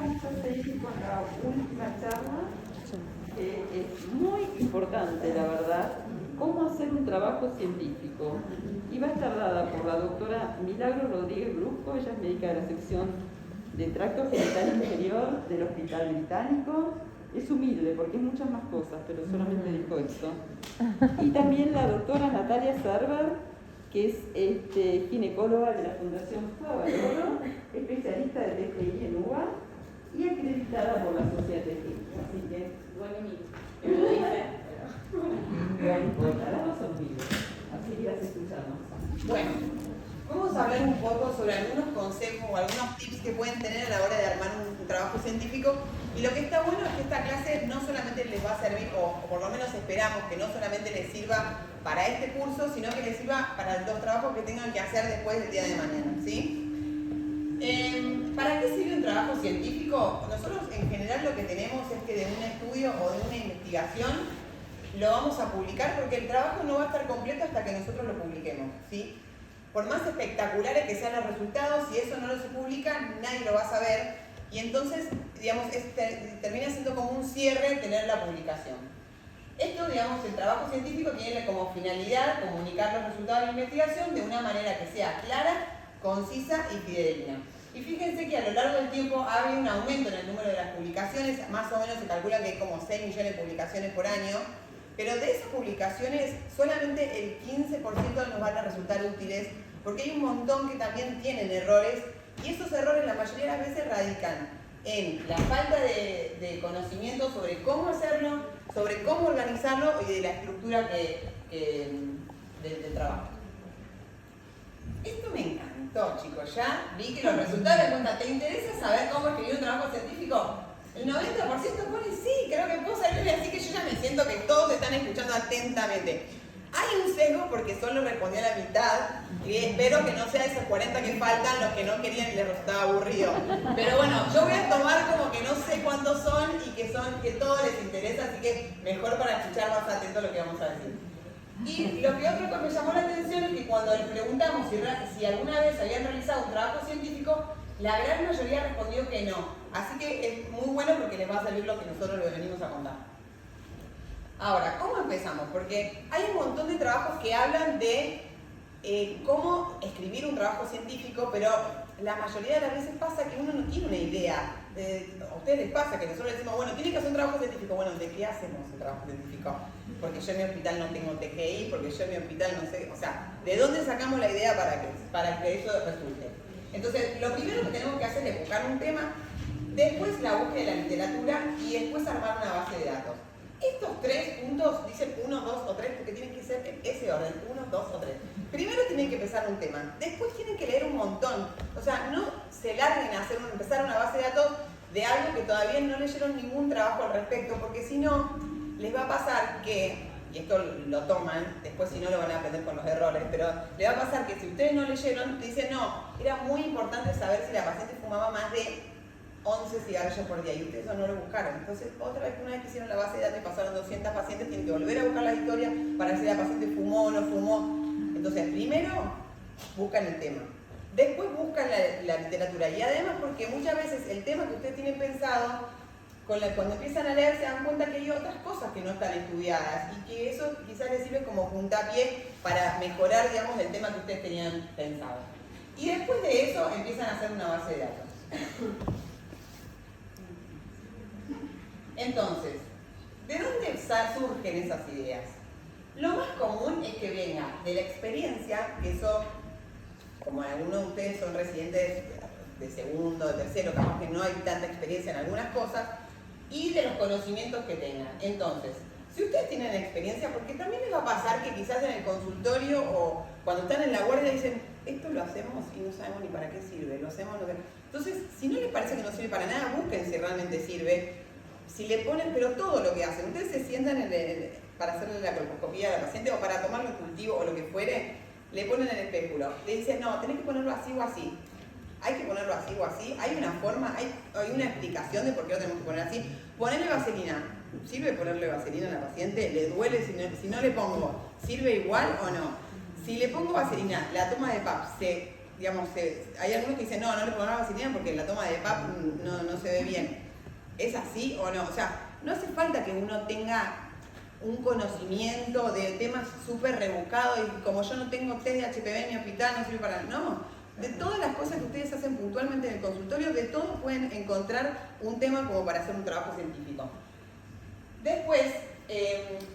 vamos a seguir con la última charla, que es muy importante, la verdad, cómo hacer un trabajo científico. Y va a estar dada por la doctora Milagros Rodríguez Brusco, ella es médica de la sección de tracto genital inferior del Hospital Británico. Es humilde porque es muchas más cosas, pero solamente dijo esto. Y también la doctora Natalia Server, que es ginecóloga de la Fundación Favaloro, especialista de TGI en UBA y acreditada por la Sociedad TGI. Así que, no importa, las dos son vivas, así que las escuchamos. Bueno, vamos a hablar un poco sobre algunos consejos o algunos tips que pueden tener a la hora de armar un trabajo científico. Y lo que está bueno es que esta clase no solamente les va a servir, o por lo menos esperamos que no solamente les sirva para este curso, sino que les sirva para los trabajos que tengan que hacer después del día de mañana, ¿sí? ¿Para qué sirve un trabajo científico? Nosotros en general lo que tenemos es que de un estudio o de una investigación lo vamos a publicar porque el trabajo no va a estar completo hasta que nosotros lo publiquemos, ¿sí? Por más espectaculares que sean los resultados, si eso no se publica, nadie lo va a saber. Y entonces, digamos, termina siendo como un cierre tener la publicación. Esto, digamos, el trabajo científico tiene como finalidad comunicar los resultados de la investigación de una manera que sea clara, concisa y fidedigna. Y fíjense que a lo largo del tiempo ha habido un aumento en el número de las publicaciones, más o menos se calcula que hay como 6 millones de publicaciones por año, pero de esas publicaciones solamente el 15% nos van a resultar útiles, porque hay un montón que también tienen errores. Y esos errores la mayoría de las veces radican en la falta de conocimiento sobre cómo hacerlo, sobre cómo organizarlo y de la estructura del trabajo. Esto me encantó, chicos. Ya vi que los resultados de cuenta. ¿Te interesa saber cómo escribir un trabajo científico? El 90% pone sí, creo que puedo salirme, así que yo ya me siento que todos están escuchando atentamente. Hay un sesgo porque solo respondió a la mitad y espero que no sea esos 40 que faltan los que no querían y les resultaba aburrido. Pero bueno, yo voy a tomar como que no sé cuántos son y que todo les interesa, así que mejor para escuchar más atento lo que vamos a decir. Y lo que otro que me llamó la atención es que cuando les preguntamos si alguna vez habían realizado un trabajo científico, la gran mayoría respondió que no. Así que es muy bueno porque les va a servir lo que nosotros les venimos a contar. Ahora, ¿cómo empezamos? Porque hay un montón de trabajos que hablan de cómo escribir un trabajo científico, pero la mayoría de las veces pasa que uno no tiene una idea. A ustedes les pasa que nosotros decimos, bueno, tiene que hacer un trabajo científico. Bueno, ¿de qué hacemos un trabajo científico? Porque yo en mi hospital no tengo TGI, porque yo en mi hospital no sé, o sea, ¿de dónde sacamos la idea para que eso resulte? Entonces, lo primero que tenemos que hacer es buscar un tema, después la búsqueda de la literatura y después armar una base de datos. Estos 3 puntos dicen 1, 2 o 3 porque tienen que ser en ese orden, 1, 2 o 3. Primero tienen que empezar un tema, después tienen que leer un montón. O sea, no se larguen a empezar una base de datos de algo que todavía no leyeron ningún trabajo al respecto, porque si no, les va a pasar que, y esto lo toman, después si no lo van a aprender con los errores, pero les va a pasar que si ustedes no leyeron, dicen no, era muy importante saber si la paciente fumaba más de 11 cigarrillos por día y ustedes eso no lo buscaron. Entonces, otra vez que una vez que hicieron la base de datos y pasaron 200 pacientes, tienen que volver a buscar la historia para ver si la paciente fumó o no fumó. Entonces, primero buscan el tema, después buscan la literatura y además porque muchas veces el tema que ustedes tienen pensado, cuando empiezan a leer se dan cuenta que hay otras cosas que no están estudiadas y que eso quizás les sirve como puntapié para mejorar, digamos, el tema que ustedes tenían pensado. Y después de eso empiezan a hacer una base de datos. Entonces, ¿de dónde surgen esas ideas? Lo más común es que venga de la experiencia, que eso, como algunos de ustedes son residentes de segundo, de tercero, capaz que no hay tanta experiencia en algunas cosas, y de los conocimientos que tengan. Entonces, si ustedes tienen experiencia, porque también les va a pasar que quizás en el consultorio o cuando están en la guardia dicen, esto lo hacemos y no sabemos ni para qué sirve, lo hacemos, no. Entonces, si no les parece que no sirve para nada, busquen si realmente sirve. Si le ponen, pero todo lo que hacen, ustedes se sientan para hacerle la colposcopía a la paciente o para tomarle un cultivo o lo que fuere, le ponen el espéculo, le dicen, no, tenés que ponerlo así o así, hay que ponerlo así o así, hay una forma, hay una explicación de por qué lo tenemos que poner así, ponerle vaselina, ¿sirve ponerle vaselina a la paciente? ¿Le duele si no le pongo? ¿Sirve igual o no? Si le pongo vaselina, la toma de PAP se digamos, hay algunos que dicen, no le pongamos vaselina porque la toma de PAP no se ve bien. ¿Es así o no? O sea, no hace falta que uno tenga un conocimiento de temas súper rebuscados y como yo no tengo test de HPV en mi hospital, no sirve para... No, de todas las cosas que ustedes hacen puntualmente en el consultorio, de todo pueden encontrar un tema como para hacer un trabajo científico. Después,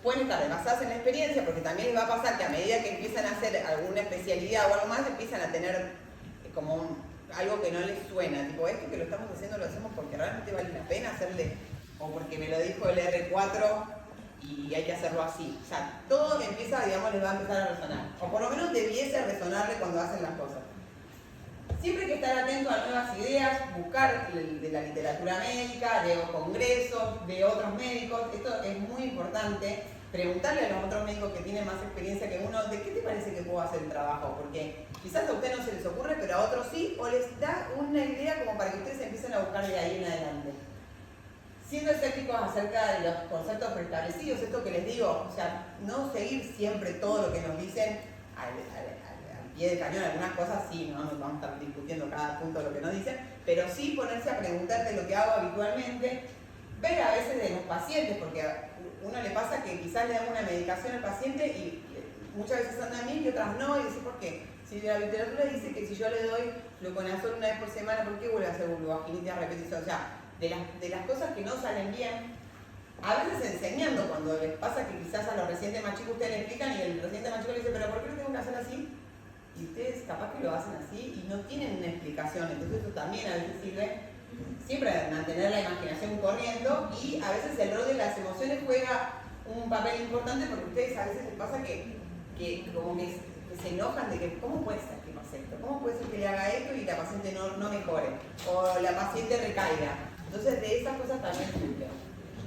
pueden estar basadas en la experiencia, porque también les va a pasar que a medida que empiezan a hacer alguna especialidad o algo más, empiezan a tener como algo que no les suena, tipo esto que lo estamos haciendo lo hacemos porque realmente vale la pena hacerle, o porque me lo dijo el R4 y hay que hacerlo así. O sea, todo empieza, digamos, les va a empezar a resonar, o por lo menos debiese resonarle cuando hacen las cosas. Siempre hay que estar atento a nuevas ideas, buscar de la literatura médica, de congresos, de otros médicos. Esto es muy importante. Preguntarle a los otros médicos que tienen más experiencia que uno, ¿de qué te parece que puedo hacer el trabajo? Porque quizás a usted no se les ocurre, pero a otros sí, o les da una idea como para que ustedes empiecen a buscar de ahí en adelante. Siendo escépticos acerca de los conceptos preestablecidos, esto que les digo, o sea, no seguir siempre todo lo que nos dicen al pie de cañón. Algunas cosas sí, no nos vamos a estar discutiendo cada punto de lo que nos dicen, pero sí ponerse a preguntarte lo que hago habitualmente, ver a veces de los pacientes, porque a uno le pasa que quizás le dan una medicación al paciente y muchas veces andan bien y otras no, y decís, ¿por qué? Si la literatura dice que si yo le doy fluconazol una vez por semana, ¿por qué vuelve a hacer vulvovaginitis a repetición? O sea, de las cosas que no salen bien, a veces enseñando, cuando les pasa que quizás a los residentes más chicos ustedes le explican y el residente más chico le dice, ¿pero por qué lo tengo que hacer así? Y ustedes capaz que lo hacen así y no tienen una explicación, entonces eso también a veces sirve siempre a mantener la imaginación corriendo, y a veces el rol de las emociones juega un papel importante, porque a ustedes a veces les pasa que como que se enojan de que ¿cómo puede ser que pase esto? ¿Cómo puede ser que le haga esto y la paciente no mejore? O la paciente recaiga. Entonces de esas cosas también sirve.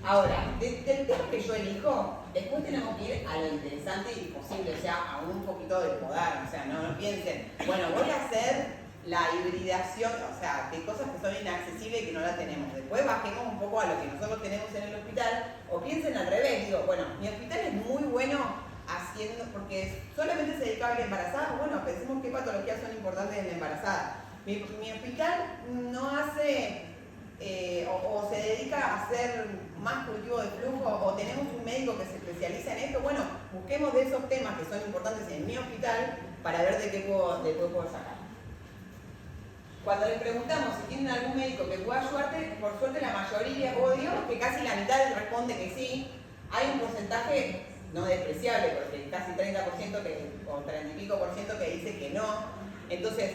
Ahora, del tema que yo elijo, después tenemos que ir a lo interesante y posible, o sea, a un poquito de podar, o sea, no piensen, bueno, voy a hacer la hibridación, o sea, de cosas que son inaccesibles y que no la tenemos. Después bajemos un poco a lo que nosotros tenemos en el hospital, o piensen al revés, digo, bueno, mi hospital es muy bueno haciendo, porque solamente se dedica a la embarazada, bueno, pensemos qué patologías son importantes en la embarazada. Mi hospital no hace... o se dedica a hacer más cultivo de flujo, o tenemos un médico que se especializa en esto, bueno, busquemos de esos temas que son importantes en mi hospital para ver de qué puedo sacar. Cuando les preguntamos si tienen algún médico que pueda ayudarte, por suerte la mayoría, o digamos que casi la mitad les responde que sí. Hay un porcentaje no despreciable, porque casi 30% o 30 y pico por ciento que dice que no. Entonces,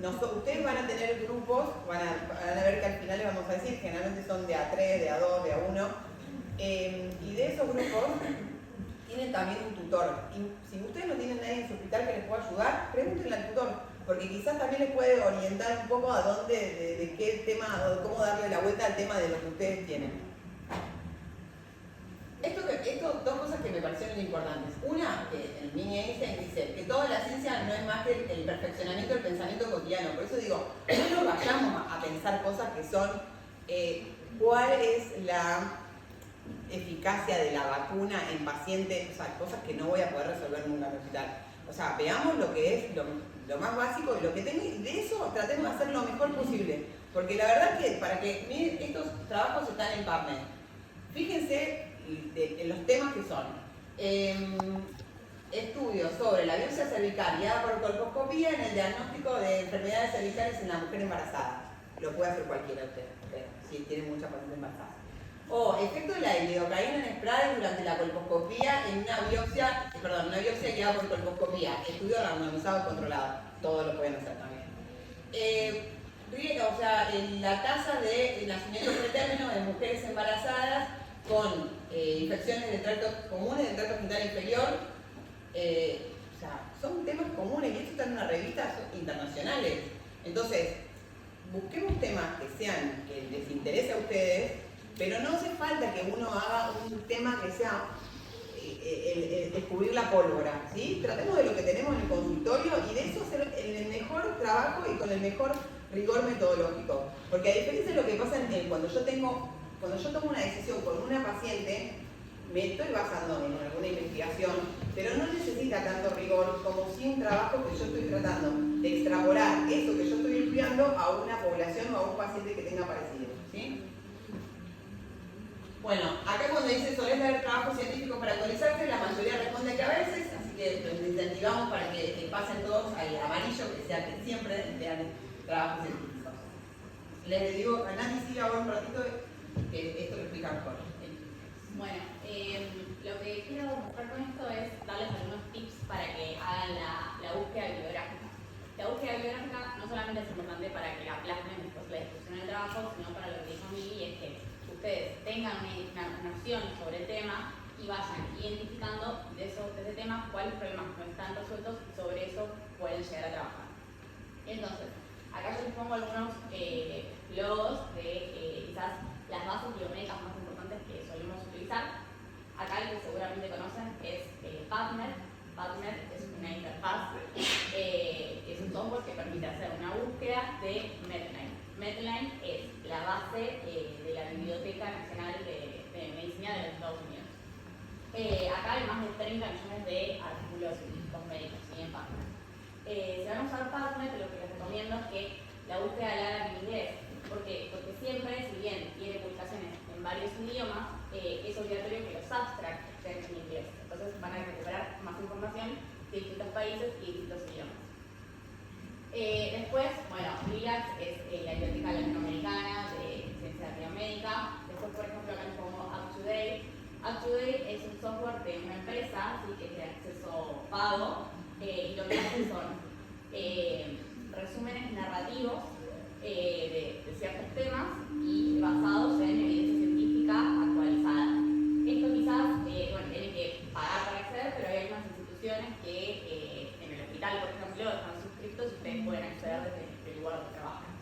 ustedes van a tener grupos, van a ver que al final les vamos a decir, generalmente son de A3, de A2, de A1, y de esos grupos tienen también un tutor. Y si ustedes no tienen nadie en su hospital que les pueda ayudar, pregúntenle al tutor, porque quizás también les puede orientar un poco a dónde, de qué tema, cómo darle la vuelta al tema de lo que ustedes tienen. Esto, dos cosas que me parecieron importantes. Una, que el mini Einstein dice que toda la ciencia no es más que el perfeccionamiento del pensamiento cotidiano. Por eso digo, no nos vayamos a pensar cosas que son cuál es la eficacia de la vacuna en pacientes, o sea, cosas que no voy a poder resolver nunca en el hospital. O sea, veamos lo que es lo más básico y lo que tengo, y de eso tratemos de hacer lo mejor posible. Porque la verdad que para que miren, estos trabajos están en PubMed. Fíjense en los temas que son estudios sobre la biopsia cervical guiada por colposcopía en el diagnóstico de enfermedades cervicales en la mujer embarazada. Lo puede hacer cualquiera de ustedes, si tiene mucha paciente embarazada. O efecto de la lidocaína en spray durante la colposcopía en una biopsia guiada por colposcopía, estudio randomizado y controlado. Todos lo pueden hacer también. O sea, la tasa de nacimiento pretérmino de mujeres embarazadas con infecciones de tracto comunes, del tracto genital inferior, o sea, son temas comunes y esto está en una revista internacionales. Entonces, busquemos temas que les interese a ustedes, pero no hace falta que uno haga un tema que sea el descubrir la pólvora, ¿sí? Tratemos de lo que tenemos en el consultorio y de eso hacer el mejor trabajo y con el mejor rigor metodológico. Porque a diferencia de lo que pasa cuando yo tomo una decisión con una paciente, me estoy basando en alguna investigación, pero no necesita tanto rigor como si un trabajo que yo estoy tratando de extrapolar eso que yo estoy estudiando a una población o a un paciente que tenga parecido, ¿sí? Bueno, acá cuando dice ¿solés leer trabajo científico para actualizarse? La mayoría responde que a veces, así que los incentivamos para que pasen todos al amarillo, que sea que siempre lean trabajos científicos. Les digo, a Nati sigue ahora un ratito, que esto lo explica mejor. Bueno, lo que quiero mostrar con esto es darles algunos tips para que hagan la búsqueda bibliográfica. La búsqueda bibliográfica no solamente es importante para que la plasmen después la discusión del trabajo, sino para lo que dijo Mili, es que ustedes tengan una noción sobre el tema y vayan identificando de ese tema cuáles problemas no están resueltos y sobre eso pueden llegar a trabajar. Entonces, acá yo les pongo algunos logos de quizás las bases biomédicas más importantes que solemos utilizar. Acá el que seguramente conocen es PubMed. PubMed es una interfaz, es un software que permite hacer una búsqueda de Medline. Medline es la base de la Biblioteca Nacional de Medicina de los Estados Unidos. Acá hay más de 30 millones de artículos científicos médicos en PubMed. Si van a usar PubMed, lo que les recomiendo es que la búsqueda la hagan en inglés, porque siempre, si bien tiene publicaciones en varios idiomas, es obligatorio que los abstracts estén en inglés. Entonces van a recuperar más información de distintos países y distintos idiomas. Después, bueno, RILAX es la biblioteca latinoamericana de ciencia biomédica. Después, por ejemplo, acá les pongo UpToDate. UpToDate es un software de una empresa, ¿sí?, que es de acceso pago, y lo que hace son resúmenes narrativos de ciertos temas y basados en evidencia científica actualizada. Esto quizás, bueno, tienen que pagar para acceder, pero hay algunas instituciones que en el hospital, por ejemplo, están suscritos y ustedes pueden acceder desde el lugar donde trabajan.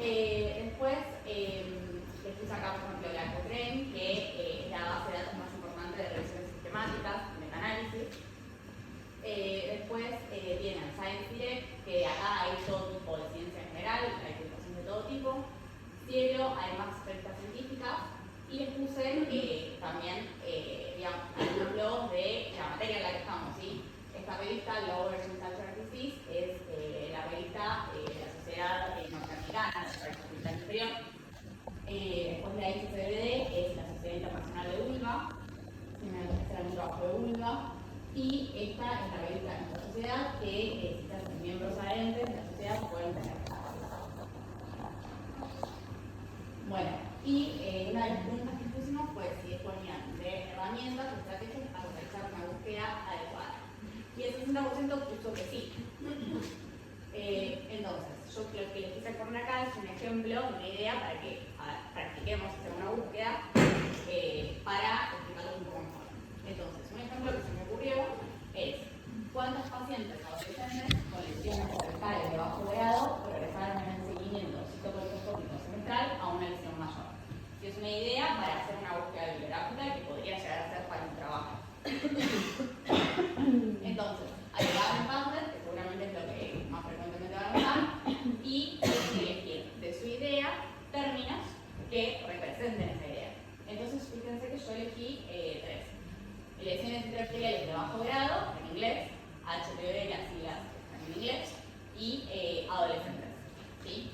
Después, les puse acá, por ejemplo, la Cochrane, que es la base de datos más importante de revisiones sistemáticas, metaanálisis. Después tienen Science Direct, que acá hay todo tipo de ciencia en general, hay publicaciones de todo tipo. Cielo, hay más revistas científicas. Y les puse también digamos, algunos logos de la materia en la que estamos, ¿sí? Esta revista, Lower Genital Disease, es la revista de la Sociedad Norteamericana de Fertilidad Inferior. Después la ICCBD es la Sociedad Internacional de Vulva, si me hacer algún trabajo de vulva. Y esta es la revista de nuestra sociedad que si están miembros adherentes de la sociedad pueden tener. Bueno, y una de las preguntas que pusimos fue si disponían de herramientas o estrategias para realizar una búsqueda adecuada. Y el 60% puso que sí. Entonces, yo lo que les quise poner acá es un ejemplo, una idea para que practiquemos hacer una búsqueda para explicarlo un poco mejor. Entonces, un ejemplo que se me ocurrió es cuántos pacientes adolescentes con lesiones cervicales de bajo grado progresaron en el seguimiento citocolposcópico semestral a una lesión mayor. Y es una idea para hacer una búsqueda bibliográfica que podría llegar a ser para un trabajo. Entonces, agregar un partner, que seguramente es lo que más frecuentemente van a usar, y elegir de su idea términos que representen esa idea. Entonces, fíjense que yo elegí tres. Lesiones intraepiteliales de bajo grado, en inglés, HPV, las siglas están en inglés, y adolescentes, ¿sí?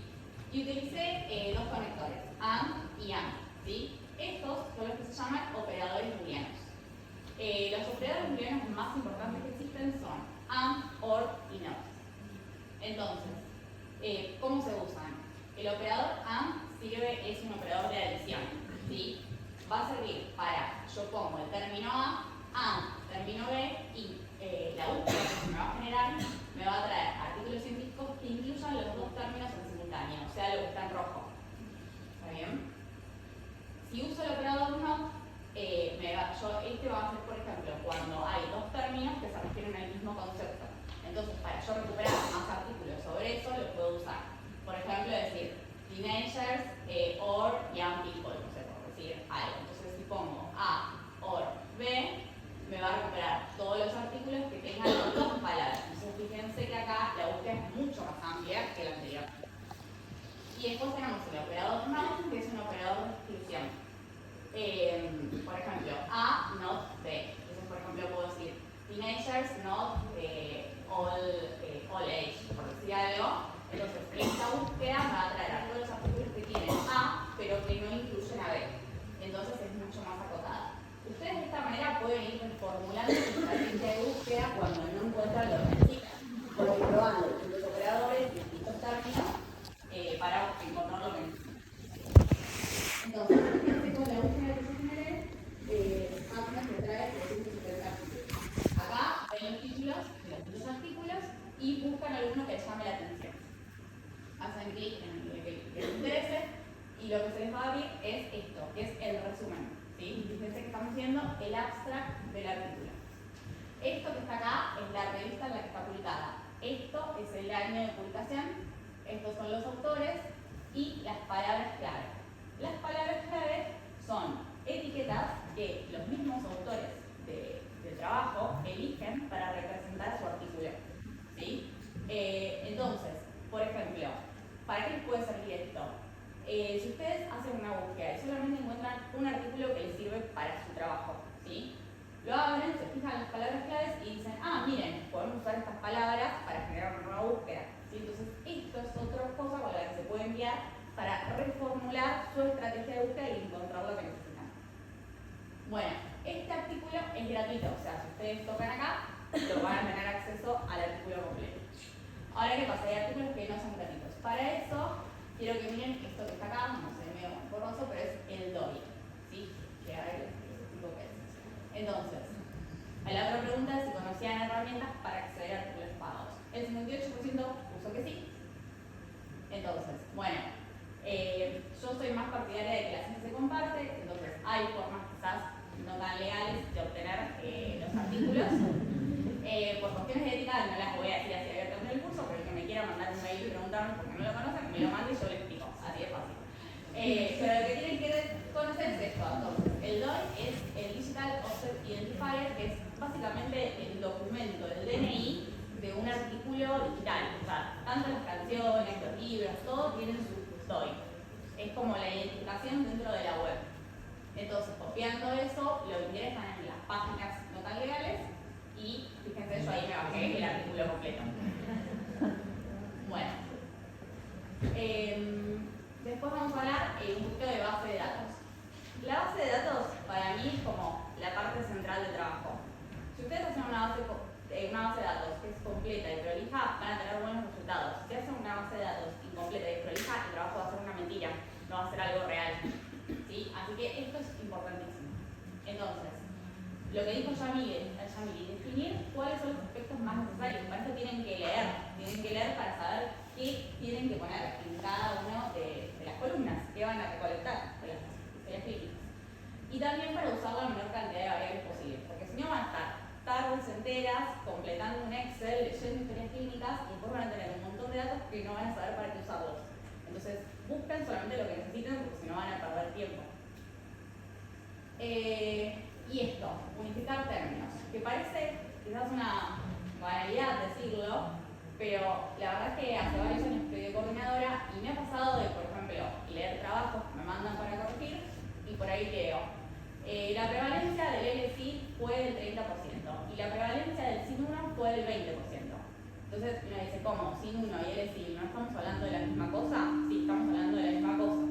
Y utilicé dos conectores, AND y AND, ¿sí? Estos son los que se llaman operadores booleanos. Los operadores booleanos más importantes que existen son AND, OR y NOT. Entonces, ¿cómo se usan? El operador AND es un operador de adición, ¿sí? Va a servir para, yo pongo el término A, AND, término B, y la búsqueda que se me va a generar me va a traer artículos científicos que incluyan los dos términos en simultáneo, o sea, lo que está en rojo. ¿Está bien? Si uso el operador NOT, este va a ser, por ejemplo, cuando hay dos términos que se refieren al mismo concepto. Entonces, para yo recuperar más artículos sobre eso, lo puedo usar. Por ejemplo, decir teenagers or young people, no sé, por decir algo. Entonces, si pongo A or B, me va a recuperar todos los artículos que tengan las dos palabras. Entonces, fíjense que acá la búsqueda es mucho más amplia que la anterior. Y después tenemos el operador NOT, que es un operador de exclusión. Por ejemplo, A, not B. Entonces, por ejemplo, puedo decir teenagers, not all age, por reformulando su estrategia de búsqueda cuando no encuentra lo que necesita, porque probando distintos operadores, distintos términos, para encontrar lo que necesita. Entonces, con la búsqueda que yo generé, apenas me trae 370 artículos. Acá ven los títulos de los artículos y buscan alguno que les llame la atención. Hacen clic en el que les interese y lo que se les va a abrir es esto, que es el resumen. ¿Sí? Fíjense que estamos viendo el abstract del artículo. Esto que está acá es la revista en la que está publicada. Esto es el año de publicación. Estos son los autores y las palabras clave. Las palabras clave son etiquetas que los mismos autores del trabajo eligen para representar su artículo. ¿Sí? Entonces, por ejemplo, ¿para qué les puede servir esto? Si ustedes hacen una búsqueda y solamente encuentran un artículo que les sirve para su trabajo, ¿sí? Lo abren, se fijan las palabras claves y dicen, ah, miren, podemos usar estas palabras para generar una nueva búsqueda. ¿Sí? Entonces, esto es otra cosa con la que se puede enviar para reformular su estrategia de búsqueda y encontrar lo que necesitan. Bueno, este artículo es gratuito, o sea, si ustedes tocan acá, lo van a tener acceso al artículo completo. Ahora, ¿qué pasa? Hay artículos que no son gratuitos. Para eso, quiero que miren esto que está acá, no sé, medio borroso, pero es el DOI. ¿Sí? Que a ver, les explico qué es. Entonces, la otra pregunta es si conocían herramientas para acceder a artículos pagados. El 58% puso que sí. Entonces, bueno, yo soy más partidaria de que la ciencia se comparte, entonces hay formas quizás no tan legales de obtener los artículos. Por cuestiones de ética no las voy a decir así abiertamente en el curso, pero el que me quiera mandar un mail y preguntarme por qué no lo conocen, me lo manda y yo le explico, así de fácil. Pero lo que tienen que conocer es esto. Entonces, el DOI es el Digital Offset Identifier, que es básicamente el documento, el DNI de un artículo digital. O sea, tanto las canciones, los libros, todo tienen su DOI. Es como la identificación dentro de la web. Entonces, copiando eso, lo ingresan en las páginas no tan legales y fíjense, yo ahí me bajé el artículo completo. Bueno. Después vamos a hablar un poquito de base de datos. La base de datos para mí es como la parte central del trabajo. Si ustedes hacen una base de datos que es completa y prolija, van a tener buenos resultados. Si hacen una base de datos incompleta y prolija, el trabajo va a ser una mentira, no va a ser algo real. ¿Sí? Así que esto es importantísimo. Entonces, lo que dijo Yamil, definir cuáles son los aspectos más necesarios. Para eso tienen que leer para saber qué tienen que poner en cada una de las columnas, qué van a recolectar de las historias clínicas. Y también para usar la menor cantidad de variables posible, porque si no van a estar tardes enteras completando un Excel, leyendo historias clínicas y después van a tener un montón de datos que no van a saber para qué usarlos. Entonces, busquen solamente lo que necesiten porque si no van a perder tiempo. Y esto, unificar términos, que parece quizás una banalidad decirlo, pero la verdad es que hace varios años estoy de coordinadora y me ha pasado de, por ejemplo, leer trabajos que me mandan para corregir y por ahí leo. La prevalencia del LSI fue del 30% y la prevalencia del SIN1 fue del 20%. Entonces uno dice, ¿cómo? SIN1 y LSI, ¿no estamos hablando de la misma cosa? Sí, estamos hablando de la misma cosa.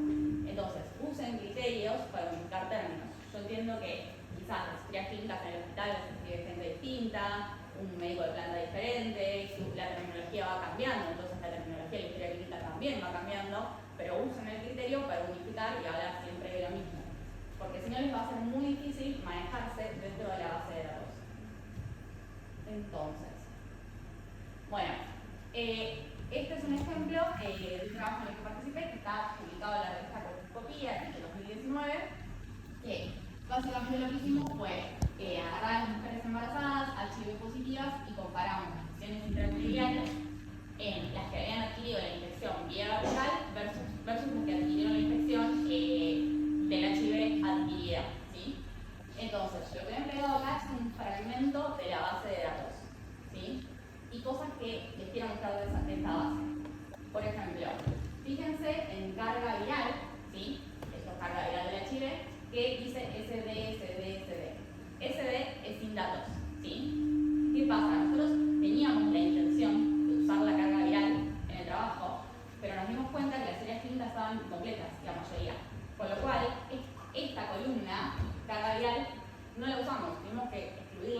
Entonces, usen criterios para unificar términos. Yo entiendo que quizás las historias clínicas en el hospital las escribe gente distinta, un médico de planta diferente, la terminología va cambiando, entonces la terminología de la historia clínica también va cambiando, pero usen el criterio para unificar y hablar siempre de lo mismo. Porque si no les va a ser muy difícil manejarse dentro de la base de datos. Entonces, bueno, este es un ejemplo de un trabajo en el que participé, que está publicado en la revista Copia en el 2019, que básicamente lo que hicimos fue agarrar a las mujeres embarazadas, HIV positivas y comparamos las infecciones intraepiteliales en las que habían adquirido la infección vía vertical versus las que adquirieron la infección del HIV adquirida. ¿Sí? Entonces, lo que me he pegado acá es un fragmento de la base de datos. ¿Sí? Y cosas que les quiero mostrar de esta base. Por ejemplo, fíjense en carga viral, ¿sí? Esto es carga viral del HIV, que dice SD. SD es sin datos, ¿sí? ¿Qué pasa? Nosotros teníamos la intención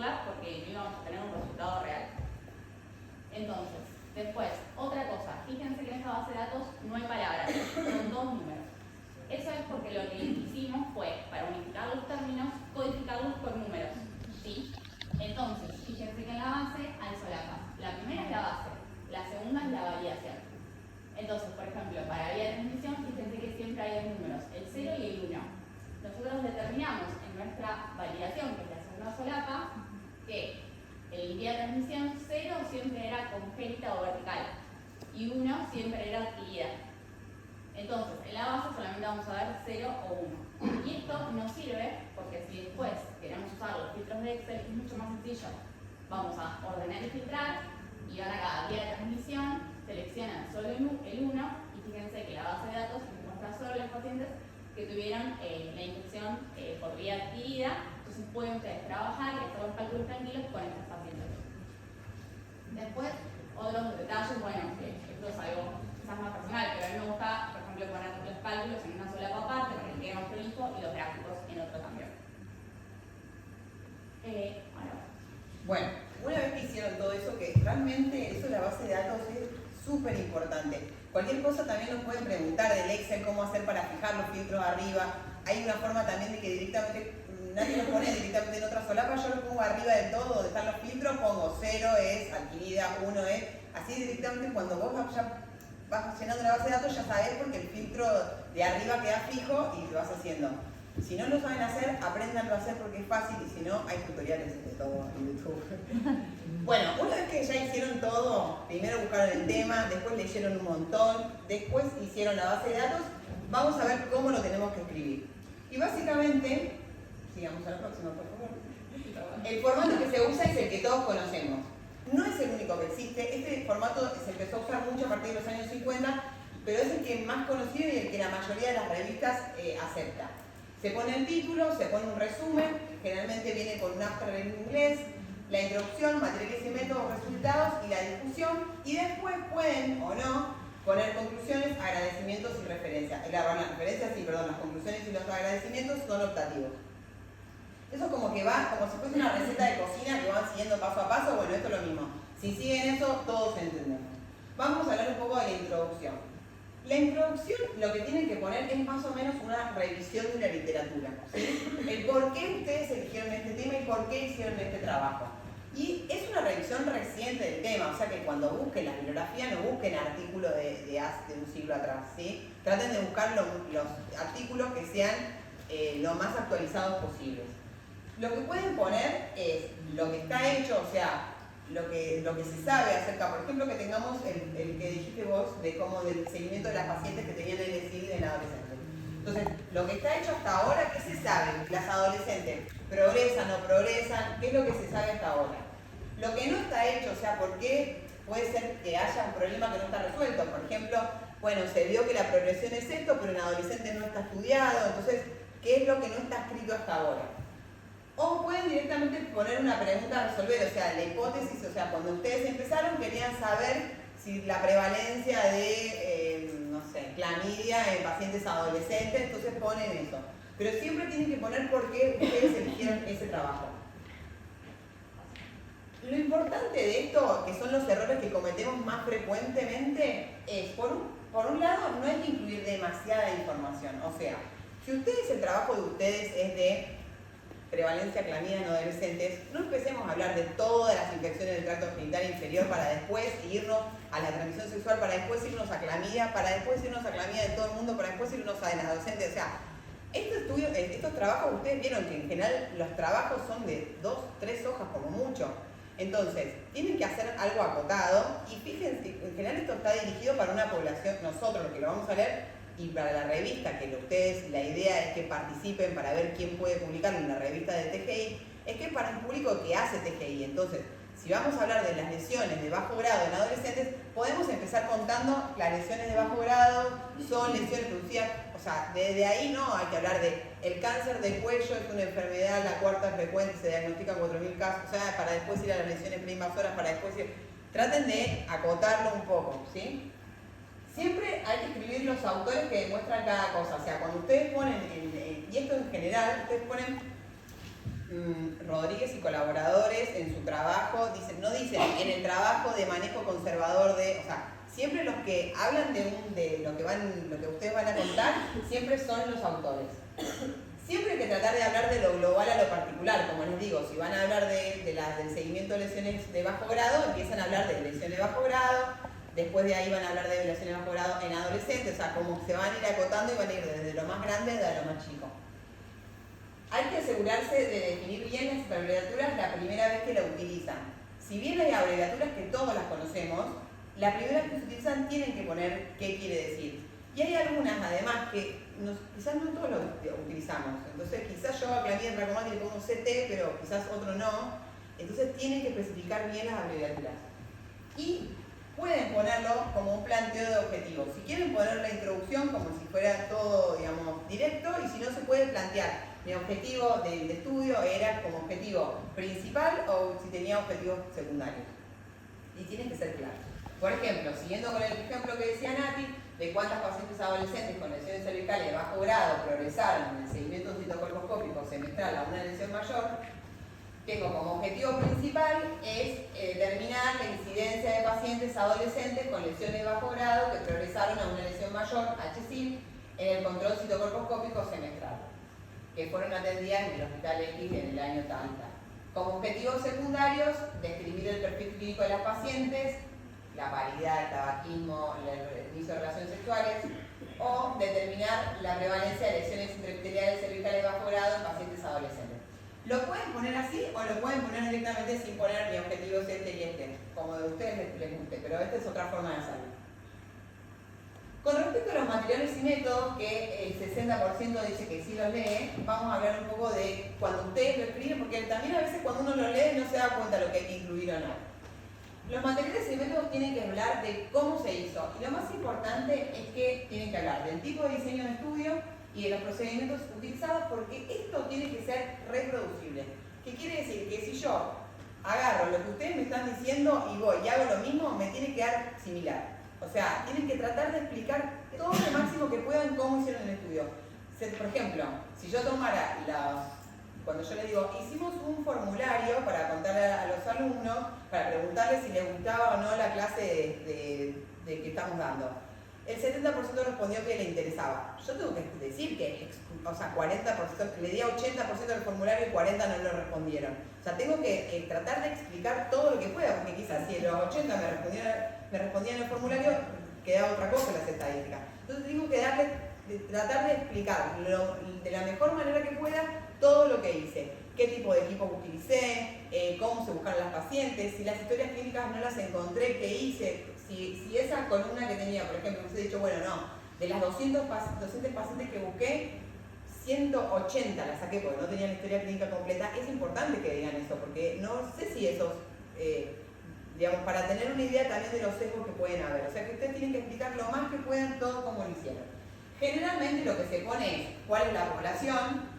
repetirla porque no íbamos a tener un resultado real. Entonces, después, otra cosa, fíjense que en esta base de datos no hay palabras, son 2 números. Eso es porque lo que hicimos fue, para unificar los términos, codificarlos por números, ¿sí? Entonces, fíjense que en la base hay solapas. La primera es la base, la segunda es la variación. Entonces, por ejemplo, para vía de transmisión, fíjense que siempre hay 2 números, el 0 y el 1. Nosotros determinamos en nuestra validación, que es la segunda solapa, que el vía de transmisión 0 siempre era congénita o vertical y 1 siempre era adquirida. Entonces, en la base solamente vamos a ver 0 o 1. Y esto nos sirve porque si después queremos usar los filtros de Excel, es mucho más sencillo. Vamos a ordenar y filtrar, y van a cada vía de transmisión, seleccionan solo el 1, y fíjense que la base de datos muestra solo los pacientes que tuvieron la infección por vía adquirida. Entonces pueden ustedes trabajar y hacer los cálculos tranquilos con estos pacientes. Después, otros detalles, bueno, esto es algo quizás más personal, pero a mí me gusta, por ejemplo, poner los cálculos en una sola aparte para que quede más prolijo y los gráficos en otro también. Bueno, una vez que hicieron todo eso, que realmente eso de la base de datos es súper importante. Cualquier cosa también nos pueden preguntar del Excel, cómo hacer para fijar los filtros arriba. Hay una forma también de que directamente, nadie lo pone directamente en otra solapa, yo lo pongo arriba del todo, donde están los filtros, pongo 0 es adquirida, 1 es, así directamente cuando vos ya vas llenando la base de datos ya sabés porque el filtro de arriba queda fijo y lo vas haciendo. Si no lo saben hacer, apréndanlo a hacer porque es fácil y si no, hay tutoriales de todo en YouTube. Bueno, una vez que ya hicieron todo, primero buscaron el tema, después leyeron un montón, después hicieron la base de datos, vamos a ver cómo lo tenemos que escribir. Y básicamente, sigamos a la próxima por favor. El formato que se usa es el que todos conocemos. No es el único que existe, este formato se empezó a usar mucho a partir de los años 50, pero es el que más conocido y el que la mayoría de las revistas acepta. Se pone el título, se pone un resumen, generalmente viene con un abstract en inglés, la introducción, materiales y métodos, resultados y la discusión, y después pueden o no poner conclusiones, agradecimientos y referencias. Las conclusiones y los agradecimientos son optativos. Eso como que va, como si fuese una receta de cocina que van siguiendo paso a paso, bueno, esto es lo mismo. Si siguen eso, todos entendemos. Vamos a hablar un poco de la introducción. La introducción lo que tienen que poner es más o menos una revisión de la literatura, ¿sí? El por qué ustedes eligieron este tema y por qué hicieron este trabajo. Y es una revisión reciente del tema, o sea que cuando busquen la bibliografía no busquen artículos de un siglo atrás, ¿sí? Traten de buscar los artículos que sean lo más actualizados posibles. Lo que pueden poner es lo que está hecho, o sea, lo que se sabe acerca, por ejemplo, que tengamos el que dijiste vos, de cómo del seguimiento de las pacientes que tenían LSI en adolescentes. Entonces, lo que está hecho hasta ahora, ¿qué se sabe? Las adolescentes, ¿progresan o no progresan? ¿Qué es lo que se sabe hasta ahora? Lo que no está hecho, o sea, ¿por qué puede ser que haya un problema que no está resuelto? Por ejemplo, bueno, se vio que la progresión es esto, pero en adolescentes no está estudiado, entonces, ¿qué es lo que no está escrito hasta ahora? O pueden directamente poner una pregunta a resolver, o sea, la hipótesis, o sea, cuando ustedes empezaron querían saber si la prevalencia de, no sé, clamidia en pacientes adolescentes, entonces ponen eso. Pero siempre tienen que poner por qué ustedes eligieron ese trabajo. Lo importante de esto, que son los errores que cometemos más frecuentemente, es, por un lado, no hay que incluir demasiada información. O sea, si ustedes, el trabajo de ustedes es de prevalencia clamidia en adolescentes, no empecemos a hablar de todas las infecciones del tracto genital inferior para después irnos a la transmisión sexual, para después irnos a clamidia, para después irnos a clamidia de todo el mundo, para después irnos a las adolescentes. O sea, estos trabajos, ustedes vieron que en general los trabajos son de 2, 3 hojas como mucho. Entonces, tienen que hacer algo acotado y fíjense, en general esto está dirigido para una población, nosotros los que lo vamos a leer, y para la revista, que ustedes, la idea es que participen para ver quién puede publicarlo en la revista de TGI, es que es para un público que hace TGI. Entonces, si vamos a hablar de las lesiones de bajo grado en adolescentes, podemos empezar contando las lesiones de bajo grado, son lesiones producidas, o sea, desde ahí no hay que hablar de el cáncer de cuello es una enfermedad, la cuarta frecuente, se diagnostican 4.000 casos, o sea, para después ir a las lesiones preinvasoras, para después ir... Traten de acotarlo un poco, ¿sí? Siempre hay que escribir los autores que demuestran cada cosa, o sea, cuando ustedes ponen, y esto en general, ustedes ponen Rodríguez y colaboradores en su trabajo, no dicen en el trabajo de manejo conservador de, o sea, siempre los que hablan de lo que ustedes van a contar, siempre son los autores. Siempre hay que tratar de hablar de lo global a lo particular, como les digo, si van a hablar del seguimiento de lesiones de bajo grado, empiezan a hablar de lesiones de bajo grado, después de ahí van a hablar de lesiones de bajo grado en adolescentes, o sea, como se van a ir acotando y van a ir desde lo más grande a lo más chico. Hay que asegurarse de definir bien las abreviaturas la primera vez que la utilizan. Si bien hay abreviaturas que todos las conocemos, la primera vez que se utilizan tienen que poner qué quiere decir. Y hay algunas, además, que quizás no todos lo utilizamos. Entonces, quizás yo a Clamidia Tracomática le pongo CT, pero quizás otro no. Entonces, tienen que especificar bien las abreviaturas. Y pueden ponerlo como un planteo de objetivos. Si quieren poner la introducción como si fuera todo, digamos, directo, y si no, se puede plantear. Mi objetivo del estudio era como objetivo principal o si tenía objetivos secundarios. Y tienen que ser claros. Por ejemplo, siguiendo con el ejemplo que decía Nati, de cuántas pacientes adolescentes con lesiones cervicales de bajo grado progresaron en el seguimiento citocolposcópico semestral a una lesión mayor, tengo como objetivo principal es determinar la incidencia de pacientes adolescentes con lesiones de bajo grado que progresaron a una lesión mayor, HSIL, en el control citocolposcópico semestral, que fueron atendidas en el Hospital X en el año tal. Como objetivos secundarios, describir el perfil clínico de las pacientes, la paridad, el tabaquismo, el inicio de relaciones sexuales, o determinar la prevalencia de lesiones intraepiteliales cervicales de bajo grado en pacientes adolescentes. Lo pueden poner así o lo pueden poner directamente sin poner mi objetivo es este y este, como de ustedes les guste, pero esta es otra forma de hacerlo. Con respecto a los materiales y métodos, que el 60% dice que sí los lee, vamos a hablar un poco de cuando ustedes lo escriben, porque también a veces cuando uno lo lee no se da cuenta de lo que hay que incluir o no. Los materiales y métodos tienen que hablar de cómo se hizo, y lo más importante es que tienen que hablar del tipo de diseño de estudio y de los procedimientos utilizados, porque esto tiene que ser reproducible. ¿Qué quiere decir? Que si yo agarro lo que ustedes me están diciendo y voy y hago lo mismo, me tiene que dar similar. O sea, tienen que tratar de explicar todo lo máximo que puedan cómo hicieron el estudio. Por ejemplo, si yo tomara cuando yo les digo, hicimos un formulario para contarle a los alumnos, para preguntarles si les gustaba o no la clase de que estamos dando. El 70% respondió que le interesaba. Yo tengo que decir que, o sea, 40%, le di a 80% del formulario y 40% no lo respondieron. O sea, tengo que tratar de explicar todo lo que pueda, porque quizás si los 80 me respondían en el formulario, quedaba otra cosa en las estadísticas. Entonces tengo que tratar de explicar de la mejor manera que pueda todo lo que hice. Qué tipo de equipo utilicé, cómo se buscaron las pacientes, si las historias clínicas no las encontré, qué hice. Si esa columna que tenía, por ejemplo, me he dicho, bueno, no, de las 200 pacientes que busqué, 180 las saqué porque no tenían la historia clínica completa. Es importante que digan eso, porque no sé si esos, digamos, para tener una idea también de los sesgos que pueden haber. O sea que ustedes tienen que explicar lo más que puedan todo como lo hicieron. Generalmente lo que se pone es cuál es la población,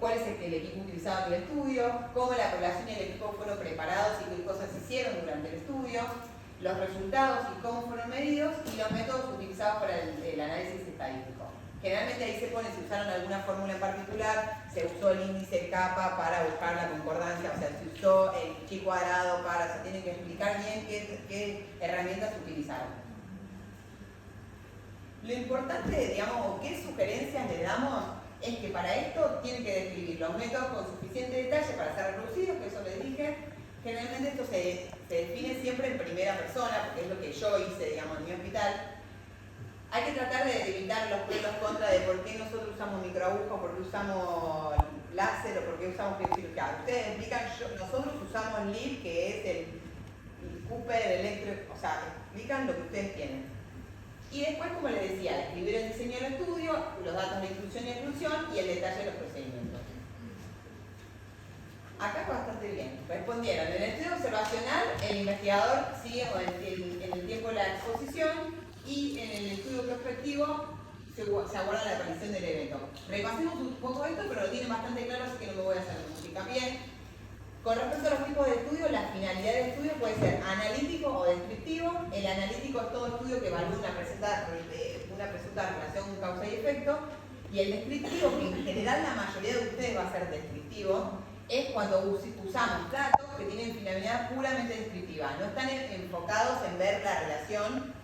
cuál es el equipo utilizado en el estudio, cómo la población y el equipo fueron preparados y qué cosas hicieron durante el estudio, los resultados y cómo fueron medidos, y los métodos utilizados para el análisis estadístico. Generalmente ahí se pone si usaron alguna fórmula en particular, se usó el índice kappa para buscar la concordancia, o sea, se usó el chi cuadrado para, se tienen que explicar bien qué herramientas utilizaron. Lo importante, digamos, o qué sugerencias le damos, es que para esto tienen que describir los métodos con suficiente detalle para ser reproducidos, que eso les dije. Generalmente esto se define siempre en primera persona, porque es lo que yo hice, digamos, en mi hospital. Hay que tratar de evitar los pros y los contras de por qué nosotros usamos microagujas, por qué usamos láser o por qué usamos cirugía. Ustedes explican, nosotros usamos LIB, que es el Cooper electro, o sea, explican lo que ustedes tienen. Y después, como les decía, escribir el diseño del estudio, los datos de inclusión y exclusión y el detalle de los procedimientos. Acá bastante bien. Respondieron. En el estudio observacional, el investigador sigue en el tiempo de la exposición, y en el estudio prospectivo se aguarda la aparición del evento. Repasemos un poco esto, pero lo tienen bastante claro, así que no me voy a hacer mucho hincapié. Con respecto a los tipos de estudio, la finalidad del estudio puede ser analítico o descriptivo. El analítico es todo estudio que evalúa una presunta relación causa y efecto, y Y el descriptivo, que en general la mayoría de ustedes va a ser descriptivo, es cuando usamos datos que tienen finalidad puramente descriptiva. No están enfocados en ver la relación,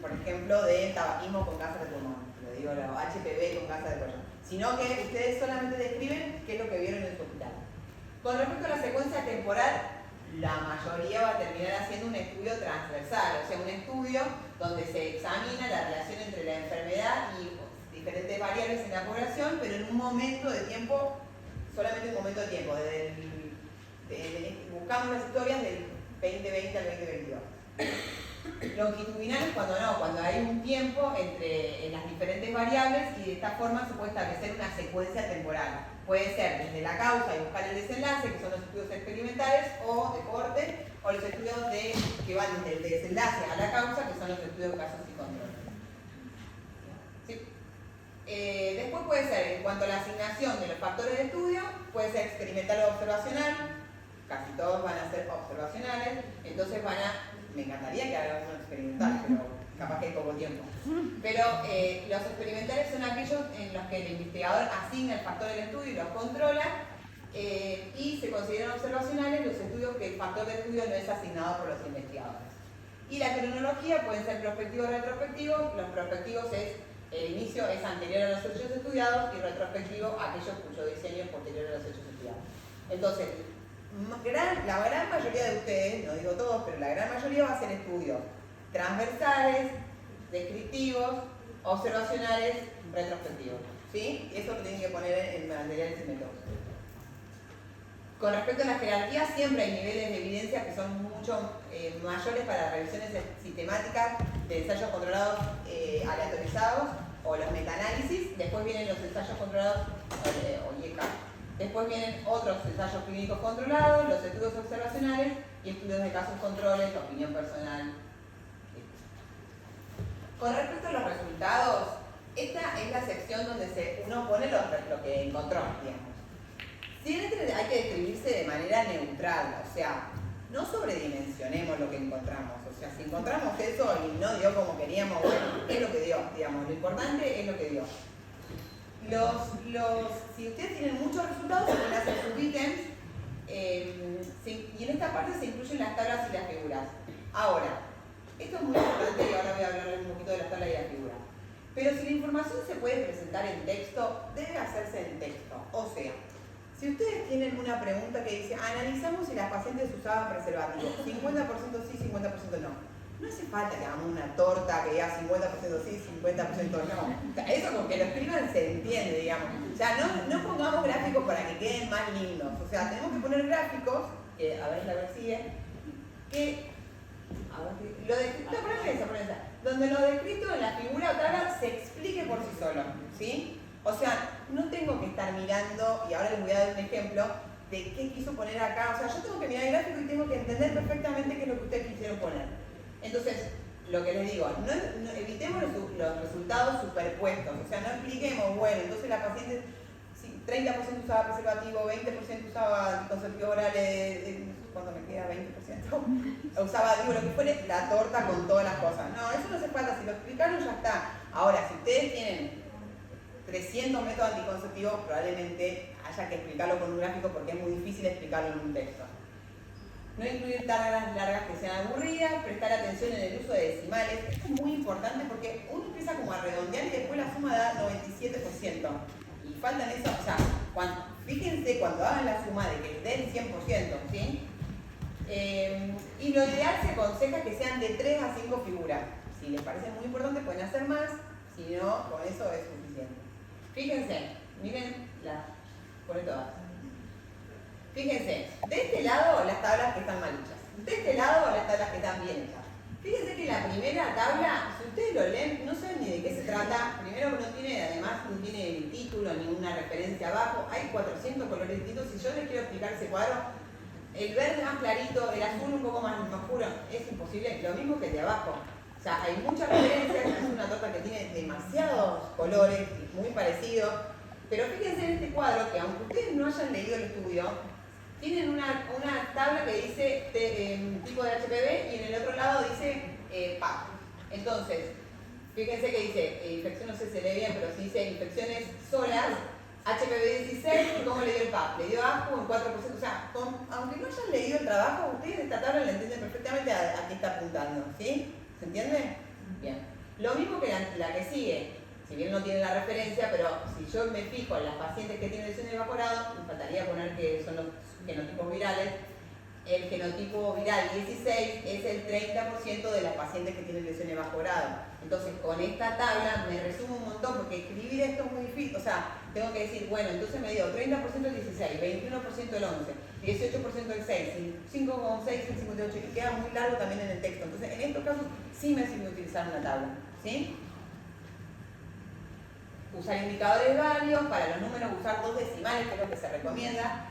por ejemplo, de tabaquismo con cáncer de pulmón, lo digo, la HPV con cáncer de cuello, sino que ustedes solamente describen qué es lo que vieron en su hospital. Con respecto a la secuencia temporal, la mayoría va a terminar haciendo un estudio transversal, o sea, un estudio donde se examina la relación entre la enfermedad y diferentes variables en la población, pero en un momento de tiempo, solamente un momento de tiempo, buscamos las historias del 2020 al 2022. Longitudinal es cuando hay un tiempo entre las diferentes variables y de esta forma se puede establecer una secuencia temporal. Puede ser desde la causa y buscar el desenlace, que son los estudios experimentales o de corte, o los estudios que van desde el desenlace a la causa, que son los estudios de casos y control. ¿Sí? Después puede ser, en cuanto a la asignación de los factores de estudio, puede ser experimental o observacional, casi todos van a ser observacionales, entonces me encantaría que hagan uno experimental, pero capaz que hay poco tiempo. Pero los experimentales son aquellos en los que el investigador asigna el factor del estudio y los controla, y se consideran observacionales los estudios que el factor de estudio no es asignado por los investigadores. Y la cronología pueden ser prospectivos o retrospectivos. Los prospectivos el inicio es anterior a los hechos estudiados y retrospectivo aquellos cuyo diseño es posterior a los hechos estudiados. Entonces, la gran mayoría de ustedes, no digo todos, pero la gran mayoría va a hacer estudios transversales, descriptivos, observacionales, retrospectivos. ¿Sí? Eso lo tienen que poner en materiales y métodos. Con respecto a la jerarquía, siempre hay niveles de evidencia que son mucho mayores para revisiones sistemáticas de ensayos controlados aleatorizados o los metaanálisis. Después vienen los ensayos controlados o IECA. Después vienen otros ensayos clínicos controlados, los estudios observacionales y estudios de casos controles, opinión personal. Con respecto a los resultados, esta es la sección donde uno pone lo que encontró, digamos. Siempre hay que describirse de manera neutral, o sea, no sobredimensionemos lo que encontramos. O sea, si encontramos eso y no dio como queríamos, bueno, es lo que dio, digamos, lo importante es lo que dio. Si ustedes tienen muchos resultados, se pueden hacer subítems, y en esta parte se incluyen las tablas y las figuras. Ahora, esto es muy importante y ahora voy a hablarles un poquito de las tablas y las figuras. Pero si la información se puede presentar en texto, debe hacerse en texto. O sea, si ustedes tienen una pregunta que dice, analizamos si las pacientes usaban preservativos, 50% sí, 50% no. No hace falta que hagamos una torta que diga 50% sí, 50% no. O sea, eso con que lo escriban se entiende, digamos. O sea, no pongamos gráficos para que queden más lindos. O sea, tenemos que poner gráficos, que a ver la ver sigue, que lo descrito, donde lo descrito en la figura o tabla se explique por sí solo, ¿sí? O sea, no tengo que estar mirando, y ahora les voy a dar un ejemplo de qué quiso poner acá. O sea, yo tengo que mirar el gráfico y tengo que entender perfectamente qué es lo que ustedes quisieron poner. Entonces, lo que les digo, evitemos los resultados superpuestos. O sea, no expliquemos, bueno, entonces la paciente 30% usaba preservativo, 20% usaba anticonceptivos orales, ¿cuánto me queda? 20%. Usaba, digo, lo que fuere, la torta con todas las cosas. No, eso no hace falta, si lo explicaron ya está. Ahora, si ustedes tienen 300 métodos anticonceptivos, probablemente haya que explicarlo con un gráfico porque es muy difícil explicarlo en un texto. No incluir tablas largas que sean aburridas, prestar atención en el uso de decimales. Esto es muy importante porque uno empieza como a redondear y después la suma da 97%. Y faltan eso, o sea, fíjense cuando hagan la suma de que les den 100%, ¿sí? Y lo ideal se aconseja que sean de 3 a 5 figuras. Si les parece muy importante pueden hacer más, si no, con eso es suficiente. Fíjense, miren pone todas. Fíjense, de este lado las tablas que están mal hechas, de este lado las tablas que están bien hechas. Fíjense que la primera tabla, si ustedes lo leen, no saben ni de qué se trata. Primero no tiene, además no tiene el título, ninguna referencia abajo. Hay 400 colores distintos. Si yo les quiero explicar ese cuadro, el verde más clarito, el azul un poco más oscuro, es imposible, lo mismo que el de abajo. O sea, hay muchas referencias, es una torta que tiene demasiados colores, muy parecidos. Pero fíjense en este cuadro que aunque ustedes no hayan leído el estudio, tienen una tabla que dice tipo de HPV y en el otro lado dice PAP. Entonces, Fíjense que dice, infección, no sé si se lee bien, pero si dice infecciones solas, HPV 16, ¿cómo le dio el PAP? Le dio asco en 4%, o sea, aunque no hayan leído el trabajo, ustedes esta tabla la entienden perfectamente a qué está apuntando, ¿sí? ¿Se entiende? Bien. Lo mismo que la que sigue, si bien no tiene la referencia, pero si yo me fijo en las pacientes que tienen lesiones de evaporado, me faltaría poner que son los genotipos virales. El genotipo viral 16 es el 30% de las pacientes que tienen lesión evaporado. Entonces, con esta tabla me resumo un montón, porque escribir esto es muy difícil. O sea, tengo que decir, bueno, entonces me dio 30% el 16, 21% el 11, 18% el 6, 5,6 el 58, y queda muy largo también en el texto. Entonces, en estos casos sí me sirve utilizar una tabla, ¿sí? Usar indicadores válidos, para los números usar 2 decimales, que es lo que se recomienda.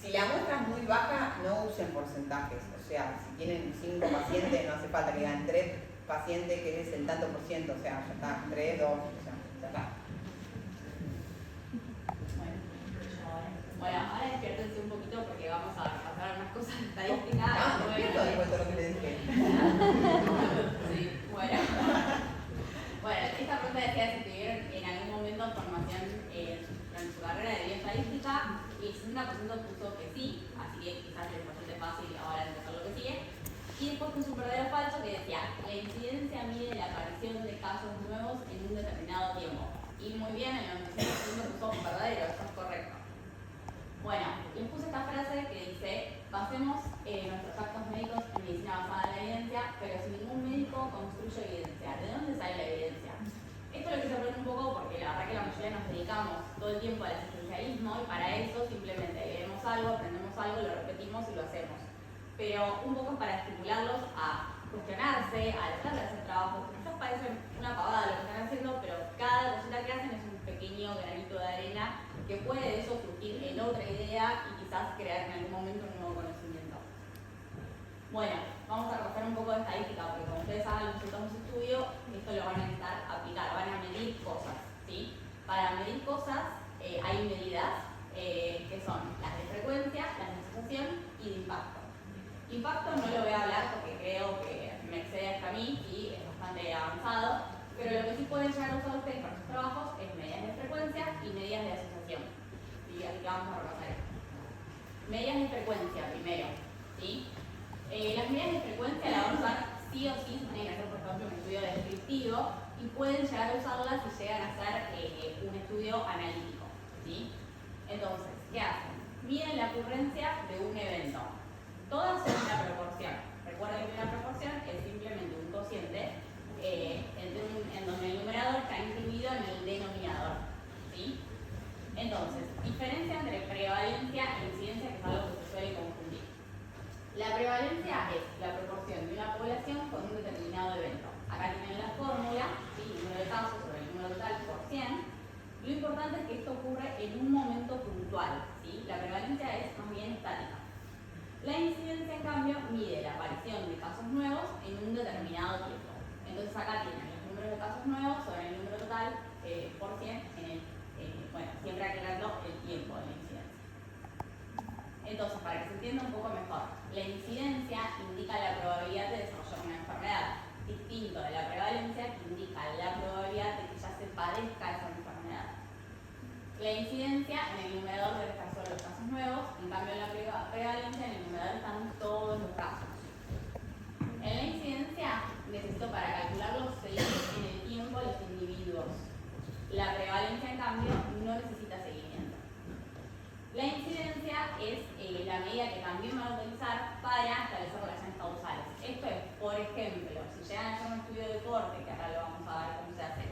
Si la muestra es muy baja, no usen porcentajes. O sea, si tienen 5 pacientes, no hace falta que ganen 3 pacientes, que es el tanto por ciento. O sea, ya está, 3, 2, o sea, ya está. Bueno, ahora despiértense un poquito porque vamos a pasar unas cosas estadísticas. Ah, despierto después de lo que le dije. Sí, bueno. Bueno, esta pregunta decía si tuvieron en algún momento formación en su carrera de bioestadística, y el 60% puso que sí, así que quizás es bastante fácil ahora empezar lo que sigue. Y después puso un verdadero falso que decía, la incidencia mide la aparición de casos nuevos en un determinado tiempo. Y muy bien, el 96% puso verdadero, eso es correcto. Bueno, les puse esta frase que dice, basemos nuestros actos médicos en medicina basada en la evidencia, pero si ningún médico construye evidencia. ¿De dónde sale la evidencia? Esto lo quise aprender un poco porque la verdad que la mayoría nos dedicamos todo el tiempo al asistencialismo y para eso simplemente leemos algo, aprendemos algo, lo repetimos y lo hacemos. Pero un poco para estimularlos a cuestionarse, a dejar de hacer trabajos que quizás parecen una pavada lo que están haciendo, pero cada cosita que hacen es un pequeño granito de arena que puede de eso surgir en otra idea y quizás crear en algún momento un nuevo conocimiento. Bueno, vamos a repasar un poco de estadística, porque como ustedes saben, los resultados de estudio, esto lo van a necesitar aplicar, van a medir cosas, ¿sí? Para medir cosas hay medidas que son las de frecuencia, las de asociación y de impacto. Impacto no lo voy a hablar porque creo que me excede hasta a mí y es bastante avanzado, pero lo que sí pueden llegar a usar ustedes para sus trabajos es medidas de frecuencia y medidas de asociación. ¿Sí? Así que vamos a repasar esto. Medidas de frecuencia primero, ¿sí? Las medidas de frecuencia las vamos a usar sí o sí, tienen que hacer por ejemplo un estudio descriptivo y pueden llegar a usarlas si llegan a hacer un estudio analítico, ¿sí? Entonces, ¿qué hacen? Miden la ocurrencia de un evento. Todas son una proporción. Recuerden que una proporción es simplemente un cociente en donde el numerador está incluido en el denominador, ¿sí? Entonces, diferencia entre prevalencia e incidencia, que es algo que se suele confundir. La prevalencia es la proporción de una población con un determinado evento. Acá tienen la fórmula, ¿sí? El número de casos sobre el número total por 100. Lo importante es que esto ocurre en un momento puntual, ¿sí? La prevalencia es más bien estática. La incidencia, en cambio, mide la aparición de casos nuevos en un determinado tiempo. Entonces acá tienen los números de casos nuevos sobre el número total por 100, bueno, siempre aclarando el tiempo de la incidencia. Entonces, para que se entienda un poco mejor, la incidencia indica la probabilidad de desarrollar una enfermedad, distinto de la prevalencia que indica la probabilidad de que ya se padezca esa enfermedad. La incidencia en el numerador debe estar solo los casos nuevos, en cambio en la prevalencia en el numerador están todos los casos. En la incidencia necesito para calcularlo seguir en el tiempo los individuos. La prevalencia, en cambio, no necesita seguimiento. La incidencia es la medida que también van a utilizar para establecer relaciones causales. Esto es, por ejemplo, si llegan a hacer un estudio de corte, que ahora lo vamos a ver cómo se hace,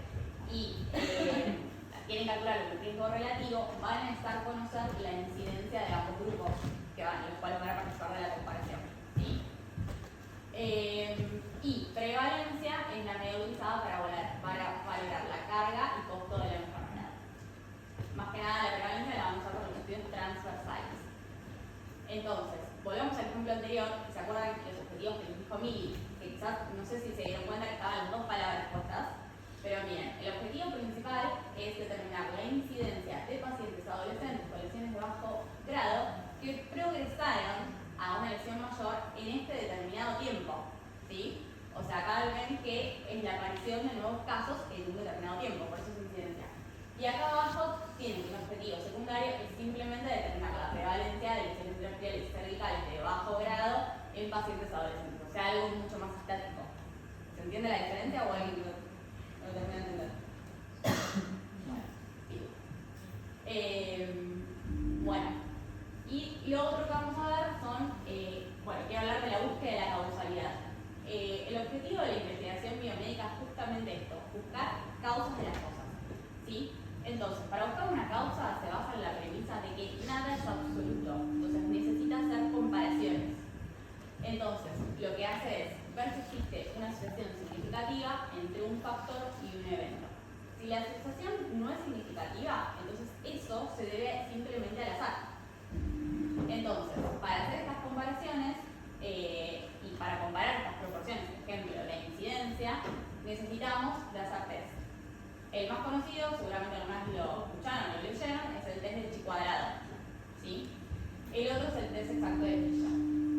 y quieren calcular el riesgo relativo, van a necesitar conocer la incidencia de ambos grupos, los cuales van a participar de la comparación, ¿sí? Y prevalencia es la medida utilizada para valorar la carga y costo de la enfermedad. Más que nada, la prevalencia la vamos a usar con los estudios transversales. Entonces, volvemos al ejemplo anterior, ¿se acuerdan que los objetivos que les dijo Mili? Que quizás, no sé si se dieron cuenta que estaban las dos palabras puestas, pero miren, el objetivo principal es determinar la incidencia de pacientes adolescentes con lesiones de bajo grado que progresaron a una lesión mayor en este determinado tiempo, ¿sí? O sea, acá ven que es la aparición de nuevos casos secundario es simplemente determinar la prevalencia de lesiones intraepiteliales y cervicales de bajo grado en pacientes adolescentes, o sea, algo mucho más estático. ¿Se entiende la diferencia o alguien no termina de entender? Bueno, sigo. Bueno, y lo otro que vamos a ver son, bueno, quiero hablar de la búsqueda de la causalidad. El objetivo de la investigación biomédica es justamente esto, buscar causas de las cosas, ¿sí? Entonces, para buscar una causa se basa en la premisa de que nada es absoluto, entonces necesita hacer comparaciones. Entonces, lo que hace es ver si existe una asociación significativa entre un factor y un evento. Si la asociación no es significativa, entonces eso se debe simplemente al azar. Entonces, para hacer estas comparaciones y para comparar estas proporciones, por ejemplo, la incidencia, necesitamos de hacer test. El más conocido, seguramente algunas lo escucharon o lo leyeron, es el test de chi cuadrado, ¿sí? El otro es el test exacto de Fischer.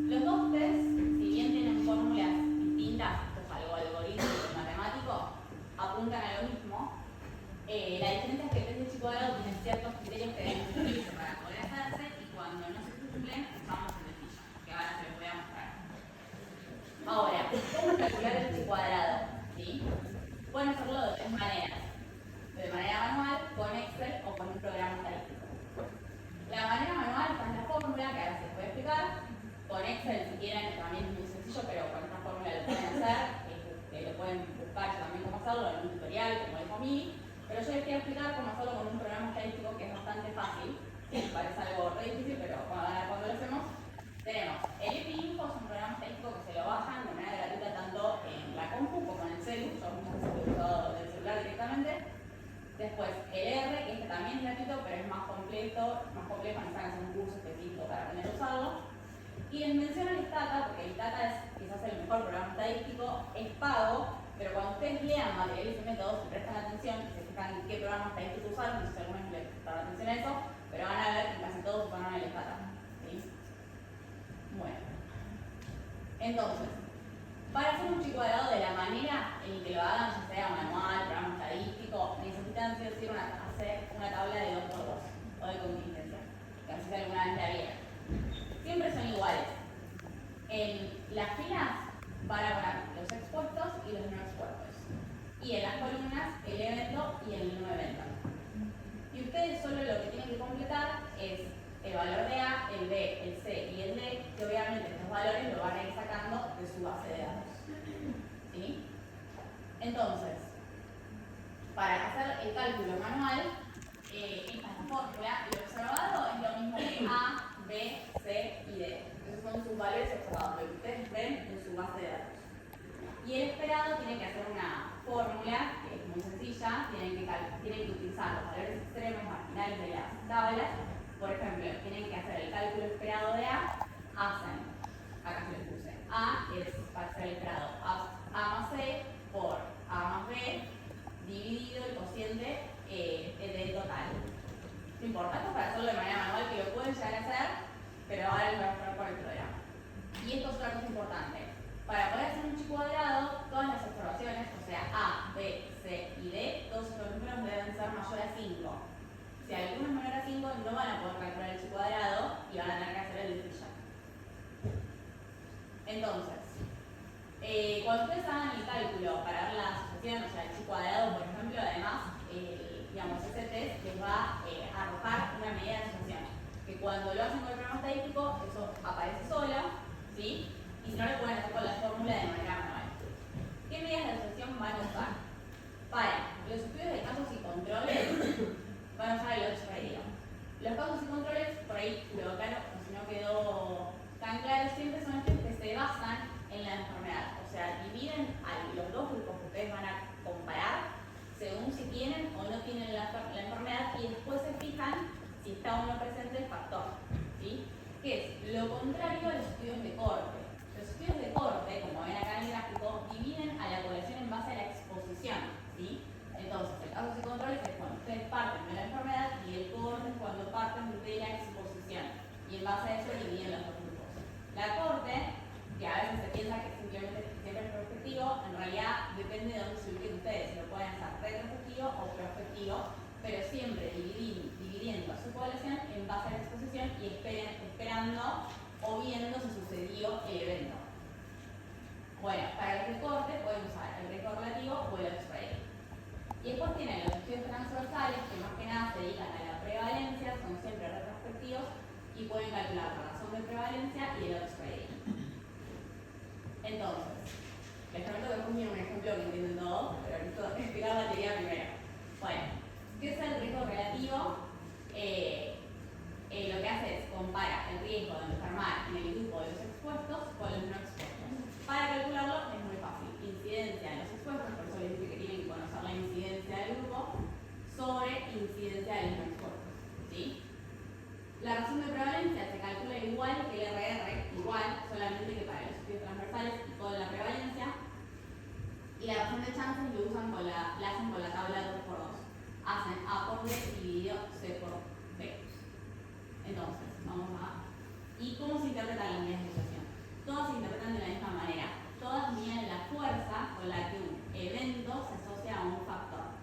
Los dos tests, si bien tienen fórmulas distintas, esto es algo algorítmico y matemático, apuntan a lo mismo. La diferencia es que el test de chi cuadrado tiene ciertos criterios que deben cumplirse para poder hacerse y cuando no se cumplen, usamos el de Fischer, que ahora se les voy a mostrar. Ahora, ¿cómo calcular el chi cuadrado? ¿Sí? Pueden hacerlo de tres maneras. De manera manual, con Excel o con un programa estadístico. La manera manual está en la fórmula, que ahora se les voy a explicar. Con Excel, si quieren, también es muy sencillo, pero con esta fórmula lo pueden hacer, lo pueden buscar también cómo hacerlo en un tutorial, como dijo Mili. Pero yo les quiero explicar cómo hacerlo con un programa estadístico que es bastante fácil. Sí, parece algo re difícil, pero cuando lo hacemos, tenemos el EpiInfo, es un programa estadístico que se lo bajan de manera gratuita tanto en la compu como en el celu. Yo muchas veces lo he usado del celular directamente. Después el R, que este también es gratuito, pero es más complejo, necesitan hacer un curso específico para aprender a usarlo. Y les menciono el Stata, porque el Stata es quizás el mejor programa estadístico, es pago, pero cuando ustedes lean materiales y métodos y prestan atención y se fijan en qué programa estadístico usaron, no sé si algunos les prestaron atención a eso, pero van a ver que casi todos usaron el Stata. ¿Sí? Bueno. Entonces, para hacer un chi cuadrado de la manera en que lo hagan, ya sea manual, programa estadístico, necesitan hacer una tabla de 2x2 o de contingencia, que no sé si alguna vez la vieron. Siempre son iguales. En las filas van a poner los expuestos y los no expuestos. Y en las columnas el evento y el no evento. Y ustedes solo lo que tienen que completar es el valor de A, el B, el C y el D, que obviamente estos valores lo van a ir sacando de su base de datos. ¿Sí? Entonces, para hacer el cálculo manual, esta es la fórmula. El observado es lo mismo que A, B, C y D. Esos son sus valores observados, lo que ustedes ven en su base de datos. Y el esperado tiene que hacer una fórmula que es muy sencilla, tienen que utilizar los valores extremos marginales de las tablas. Por ejemplo, tienen que hacer el cálculo esperado de A, hacen, acá se les puse, A es para hacer el esperado, A más C por A más B, dividido el cociente del total. No importa, esto es para hacerlo de manera manual, que lo pueden llegar a hacer, pero ahora les voy a poner por el programa. Y esto es otra cosa importante. Para poder hacer un chi cuadrado, todas las observaciones, o sea, A, B, C y D, todos estos números deben ser mayor a 5. Si alguno es menor a 5, no van a poder calcular el chi cuadrado y van a tener que hacer el de Fischer. Entonces, cuando ustedes hagan el cálculo para ver la asociación, o sea, el chi cuadrado, por ejemplo, además, digamos, ese test les va a arrojar una medida de asociación. Que cuando lo hacen con el programa estadístico, eso aparece sola, ¿sí? Y si no, lo pueden hacer con la fórmula de manera manual. ¿Qué medidas de asociación van a usar? Para los estudios de casos y controles, van a usar el odds ratio. Los casos y controles, por ahí quedó claro, o si no quedó tan claro, siempre son estudios que se basan en la enfermedad. O sea, dividen a los dos grupos que ustedes van a comparar según si tienen o no tienen la enfermedad y después se fijan si está o no presente el factor. ¿Sí? Que es lo contrario a los estudios de corte. Los estudios de corte, como ven acá en el gráfico, dividen a la población en base a la exposición. ¿Sí? Entonces, el casos y controles es cuando ustedes parten de la enfermedad y el corte es cuando parten de la exposición. Y en base a eso dividen los dos grupos. La corte, que a veces se piensa que simplemente siempre es prospectivo, en realidad depende de dónde se ubiquen ustedes. Si lo pueden hacer retrospectivo o prospectivo, pero siempre básicamente dividiendo su población en base a la exposición y esperando o viendo si sucedió el evento. Bueno, para los de corte pueden usar el riesgo relativo o el odds ratio. Y después tienen los estudios transversales que más que nada se dedican a la prevalencia, son siempre retrospectivos y pueden calcular la razón de prevalencia y el odds ratio. Entonces, les prometo que después viene un ejemplo que entienden todos, pero necesito explicar la teoría primero. Bueno, ¿qué es el riesgo relativo? Lo que hace es compara el riesgo de enfermar en el grupo de los expuestos con los no expuestos. Para calcularlo es muy fácil. Incidencia de los expuestos, por eso les dije que tienen que conocer la incidencia del grupo, sobre incidencia de los no expuestos. ¿Sí? La razón de prevalencia se calcula igual que el RR, igual, solamente que para los estudios transversales y con la prevalencia. Y la razón de chances lo usan la hacen con la tabla 2×2. Hacen A por B dividido C por B. Entonces, vamos a... ¿Y cómo se interpretan las unidades de asociación? Todas se interpretan de la misma manera. Todas miden la fuerza con la que un evento se asocia a un factor.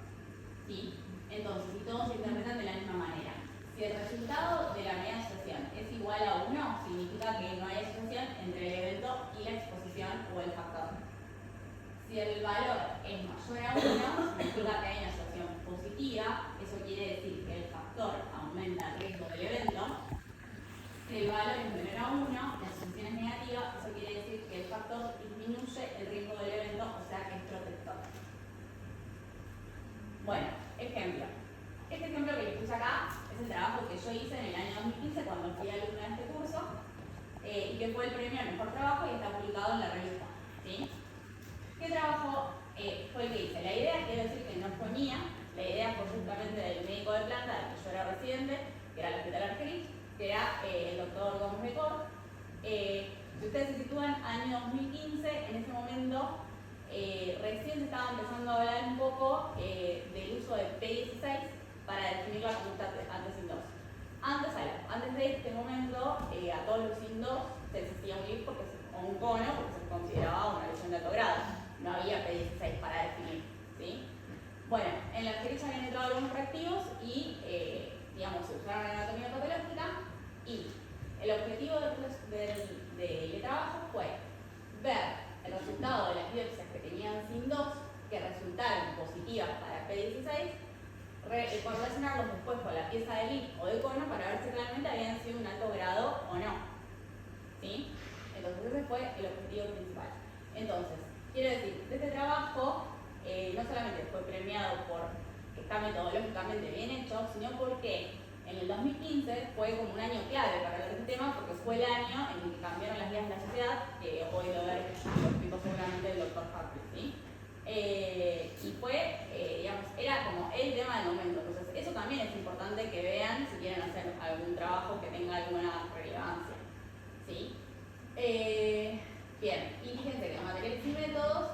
¿Sí? Entonces, si todos se interpretan de la misma manera. Si el resultado de la medida de asociación es igual a 1, significa que no hay asociación entre el evento y la exposición o el factor. Si el valor es mayor a 1, significa que hay una asociación positiva, eso quiere decir que el factor aumenta el riesgo del evento. Si el valor es menor a 1, la asociación es negativa, eso quiere decir que el factor disminuye el riesgo del evento, o sea que es protector. Bueno, ejemplo. Este ejemplo que les puse acá es el trabajo que yo hice en el año 2015 cuando fui alumna de este curso y que fue el premio al mejor trabajo y está publicado en la revista. ¿Sí? ¿Qué trabajo fue el que hice? La idea, quiero decir que no fue mía, la idea fue justamente del médico de planta, del que yo era residente, que era el hospital Argerich, que era el doctor Gómez de Cor. Si ustedes se sitúan, año 2015, en ese momento recién se estaba empezando a hablar un poco del uso de P16 para definir la conducta ante SIN-2. Antes de este momento, a todos los SIN-2 se les hacía un LIF o un cono porque se consideraba una lesión de alto grado. No había P16 para definir. ¿Sí? Bueno, en la Argerich habían entrado algunos reactivos y digamos, se usaron en anatomía patológica y el objetivo del trabajo fue ver el resultado de las biopsias que tenían SIN-2 que resultaron positivas para P16, correlacionarlos después con la pieza de LIF o de cono para ver si realmente habían sido un alto grado o no. ¿Sí? Entonces ese fue el objetivo principal. Entonces, quiero decir, este trabajo no solamente fue premiado por que está metodológicamente bien hecho, sino porque en el 2015 fue como un año clave para este tema porque fue el año en el que cambiaron las guías de la sociedad, que hoy lo explicó seguramente el doctor Hartley, ¿sí? Y fue, digamos, era como el tema del momento. Entonces, eso también es importante que vean si quieren hacer algún trabajo que tenga alguna relevancia, ¿sí? Bien, y fíjense que los materiales y métodos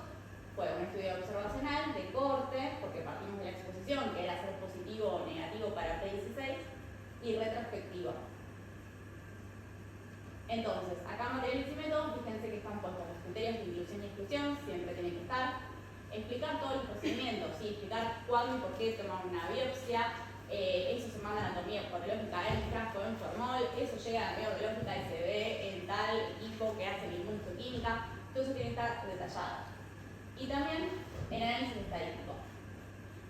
fue un estudio observacional de corte, porque partimos de la exposición, que era ser positivo o negativo para P16, y retrospectivo. Entonces, acá materiales y métodos, fíjense que están puestos los criterios de inclusión y exclusión, siempre tienen que estar. Explicar todos los procedimientos, ¿sí? Explicar cuándo y por qué toman una biopsia, eso se manda a anatomía patológica en frasco, en formol, eso llega a anatomía patológica y se ve en tal equipo que hace la inmunohistoquímica, todo eso tiene que estar detallado. Y también el análisis estadístico.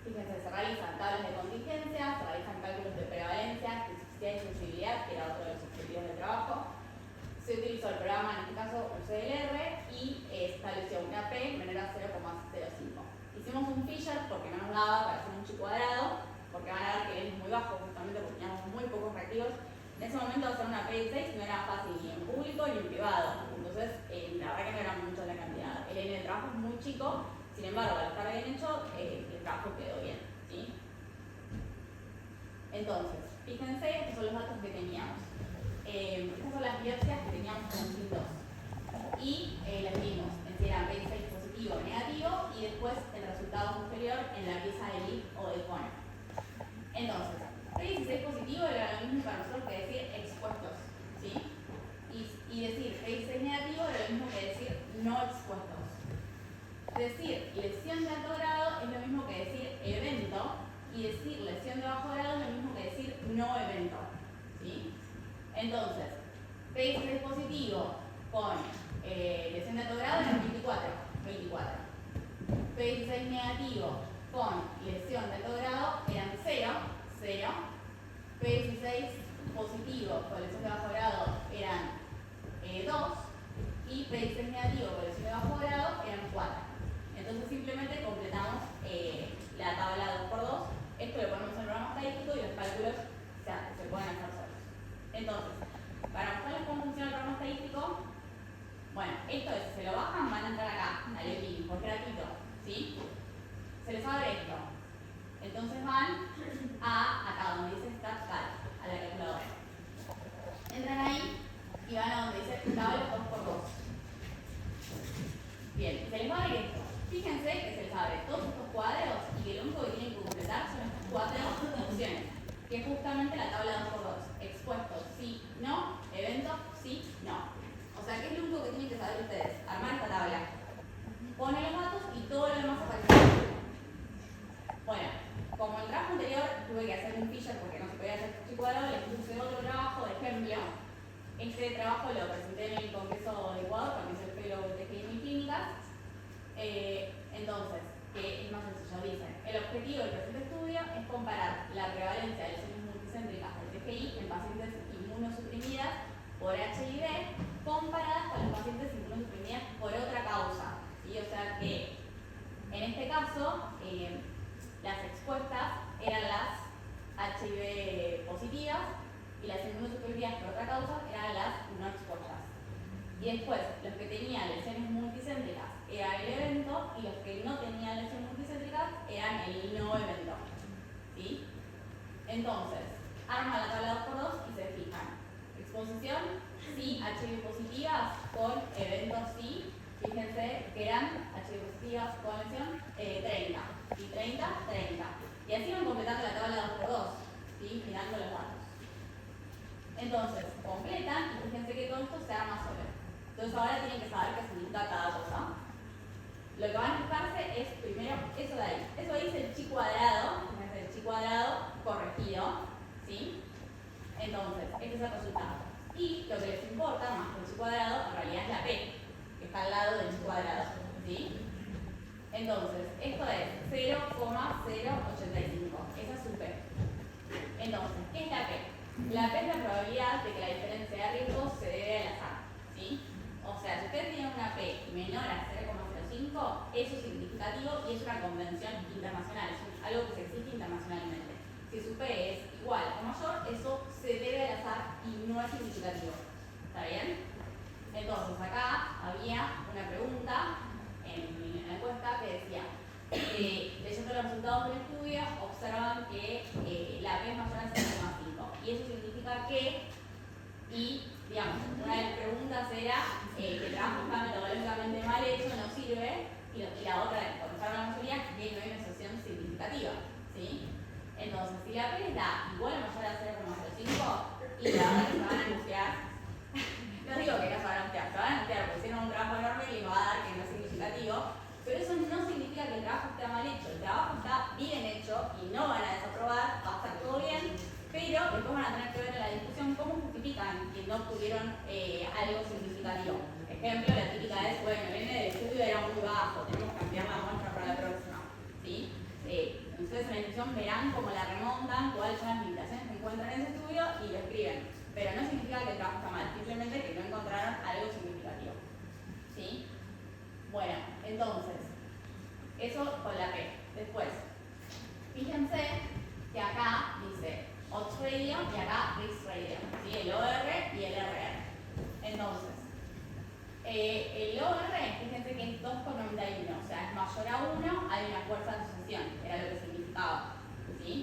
Fíjense, se realizan tablas de contingencia, se realizan cálculos de prevalencia, especificidad y sensibilidad, que era otro de los objetivos del trabajo. Se utilizó el programa, en este caso UCLR, y estableció una P menor a 0,05. Hicimos un Fisher porque no nos daba para hacer un chi cuadrado, porque van a ver que él es muy bajo, justamente porque teníamos muy pocos reactivos. En ese momento hacer una P16 no era fácil ni en público ni en privado, entonces la verdad que no era mucho la cantidad. El N del trabajo es muy chico, sin embargo, al estar bien hecho, el trabajo quedó bien, ¿sí? Entonces, fíjense, estos son los datos que teníamos. Estas son las biopsias que teníamos con SIN-2 y las vimos en si era P16 positivo o negativo y después el resultado posterior en la pieza de LIF o de cono. Entonces, P16 positivo era lo mismo para nosotros que decir expuestos, ¿sí? Y decir P16 negativo era lo mismo que decir no expuestos. Decir lesión de alto grado es lo mismo que decir evento y decir lesión de bajo grado es lo mismo que decir no evento, ¿sí? Entonces, P16 positivo con lesión de alto grado eran 24. P16 negativo con lesión de alto grado eran 0. P16 positivo con lesión de bajo grado eran 2. Y P16 negativo con lesión de bajo grado eran 4. Entonces simplemente completamos la tabla 2×2. Esto lo ponemos en el programa estadístico y los cálculos se pueden hacer solos. Entonces, para mostrarles cómo funciona el programa estadístico, bueno, esto es, si se lo bajan, van a entrar acá, al link, por gratuito, ¿sí? Se les abre esto. Entonces van a acá, donde dice Start Cal, a la calculadora. Entran ahí y van a donde dice tabla 2×2. Bien, se les va a abrir esto. Fíjense que se les abre todos estos cuadros y que lo único que tienen que completar son estos 4 opciones, que es justamente la tabla 2×2. Expuesto, sí, no, evento, sí, no. O sea, ¿qué es lo único que tienen que saber ustedes? Armar esta tabla. Ponen los datos y todo lo demás aparece. Bueno, como el trabajo anterior tuve que hacer un feature porque no se podía hacer este cuadrado, les puse otro trabajo de ejemplo. Este trabajo lo presenté en el Congreso de Ecuador cuando hice el fellow de TGI Clínicas. Entonces, que es más sencillo, dicen, el objetivo del presente estudio es comparar la prevalencia de lesiones multicéntricas del TGI en pacientes inmunosuprimidas por HIV comparadas con las pacientes inmunosuprimidas por otra causa. ¿Sí? O sea que, en este caso, las expuestas eran las HIV positivas y las inmunosuprimidas por otra causa eran las no expuestas. Y después, los que tenían lesiones multicéntricas eran el evento y los que no tenían lesiones multicéntricas eran el no evento. ¿Sí? Entonces, arman la tabla 2×2 y se fijan. Exposición, sí, HIV positivas con eventos sí. Fíjense que eran HIV positivas con lesión 30. Y 30, 30. Y así van completando la tabla 2×2, ¿sí? Mirando los datos. Entonces, completan y fíjense que todo esto se arma solo. Entonces ahora tienen que saber qué significa cada cosa. Lo que van a fijarse es primero eso de ahí. Eso ahí es el chi cuadrado, fíjense, el chi cuadrado corregido, ¿sí? Entonces, este es el resultado. Y lo que les importa, más que el chi cuadrado, en realidad es la P, que está al lado del chi cuadrado, ¿sí? Entonces, esto es 0,085. Esa es su P. Entonces, ¿qué es la P? La P es la probabilidad de que la diferencia de riesgo se debe al azar, ¿sí? O sea, si ustedes tienen una P menor a 0,05, eso es significativo y es una convención internacional, es algo que se exige internacionalmente. Si su P es igual o mayor, eso se debe al azar y no es significativo. ¿Está bien? Entonces, acá había una pregunta en la encuesta que decía, leyendo los resultados del estudio, observan que la P es mayor a 0,5. Y eso significa que, y digamos, una de las preguntas era que el trabajo está metodológicamente mal hecho, no sirve, y la otra, contestaron la mayoría, que no hay una asociación significativa, ¿sí? Entonces, si la P está igual o mayor a 0,05, y la verdad que se van a angustiar, no digo que no se van a angustiar, se van a angustiar porque hicieron un trabajo enorme y les va a dar que no es significativo, pero eso no significa que el trabajo esté mal hecho, el trabajo está bien hecho y no van a desaprobar, va a estar todo bien, pero después van a tener que ver en la discusión cómo justifican que no obtuvieron algo significativo. Ejemplo, la típica es, bueno, el N del estudio era muy bajo, tenemos que ampliar la muestra para la próxima, ¿sí? Ustedes en la discusión verán cómo la remontan, cuáles son las limitaciones que encuentran en ese estudio y lo escriben. Pero no significa que el trabajo está mal, simplemente que no encontraron algo significativo, ¿sí? Bueno, entonces, eso con la P. Después, fíjense que acá dice odds radio y acá risk radio, ¿sí? El OR y el RR. Entonces, el OR, fíjense que es 2,91, o sea, es mayor a 1, hay una fuerza de asociación, era lo que significaba, ¿sí?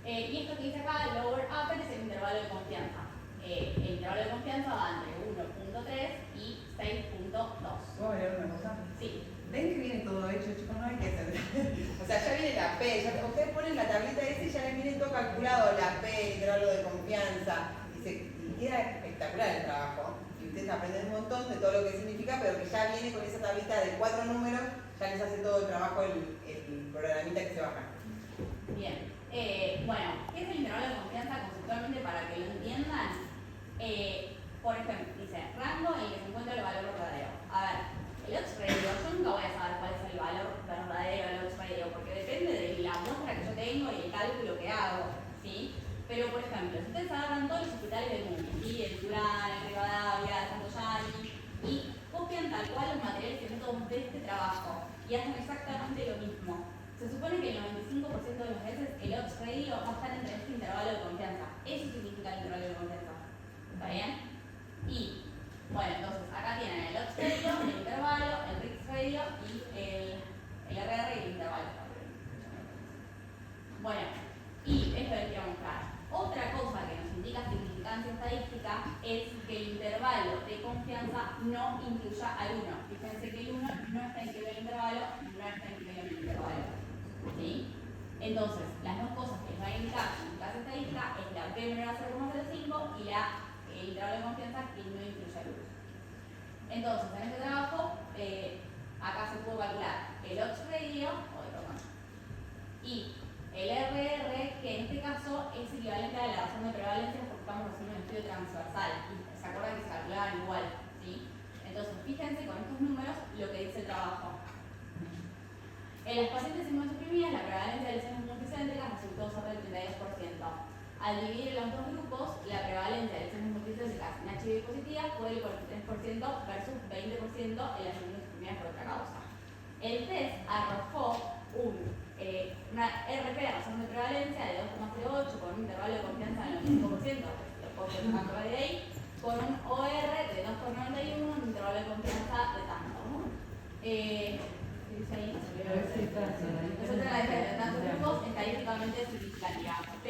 Y esto que dice acá, el lower upper, es el intervalo de confianza. El intervalo de confianza va entre 1.3 y 6.2. ¿Puedo agregar una cosa? Sí. ¿Ven que viene todo hecho, chicos? No hay que hacer. O sea, ya viene la P, ustedes ponen la tablita esa y ya les viene todo calculado, la P, el intervalo de confianza, y queda espectacular el trabajo. Y ustedes aprenden un montón de todo lo que significa, pero que ya viene con esa tablita de 4 números, ya les hace todo el trabajo el programita que se baja. Bien. Bueno, ¿qué es el intervalo de confianza conceptualmente para que lo entiendan? Por ejemplo, dice rango en el que se encuentra el valor verdadero. A ver, el odds ratio, yo nunca voy a saber cuál es el valor verdadero del odds ratio, porque depende de la muestra que yo tengo y el cálculo que hago, ¿sí? Pero, por ejemplo, si ustedes agarran todos los hospitales del mundo, ¿sí? El Turán, el Rivadavia, el Santoyani, y copian tal cual los materiales que son todos de este trabajo, y hacen exactamente lo mismo. Se supone que el 95% de las veces el odds ratio va a estar entre este intervalo de confianza. Eso significa el intervalo de confianza. ¿Está bien? Y, bueno, entonces acá tienen el odds ratio, el intervalo, el risk ratio y el RR y el intervalo. Bueno, y esto les quiero mostrar. Otra cosa que nos indica significancia estadística es que el intervalo de confianza no incluya al 1. Fíjense que el 1 no está incluido en el intervalo, no está incluido en el intervalo. ¿Sí? Entonces, las dos cosas que nos va a indicar significancia estadística es la P menor a 0,05 y el intervalo de confianza que no incluye al 1. Entonces, en este trabajo, acá se puede calcular el odds ratio, y el RR, que en este caso es equivalente a la razón de prevalencia porque estamos haciendo un estudio transversal. Y se acuerdan que se calculaban igual, ¿sí? Entonces, fíjense con estos números lo que dice el trabajo. En las pacientes inmunosuprimidas, la prevalencia de lesiones multicéntricas resultó ser del 32%. Al dividir los dos grupos, la prevalencia de lesiones multicéntricas en HIV positiva fue del 43% versus 20% en las inmunosuprimidas por otra causa. El test arrojó una RP de razón de prevalencia de 2,08 con un intervalo de confianza del 95%, lo puedo sacar de ahí, con un OR de 2,91, un intervalo de confianza de tanto. ¿Qué dice ahí? Nosotros la diferencia de tantos grupos estadísticamente significativa. P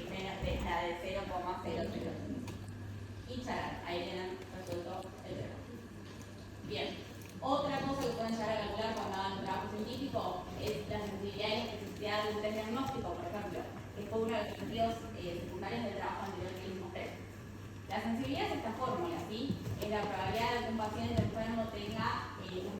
menos de la de 0,00. Y charán, ahí tienen resuelto el tema. Bien. Otra cosa que pueden llegar a calcular cuando hagan un trabajo científico es la sensibilidad y la especificidad de un test diagnóstico, por ejemplo, que fue uno de los objetivos secundarios del trabajo anterior que les mostré. La sensibilidad es esta fórmula, ¿sí? Es la probabilidad de que un paciente enfermo tenga un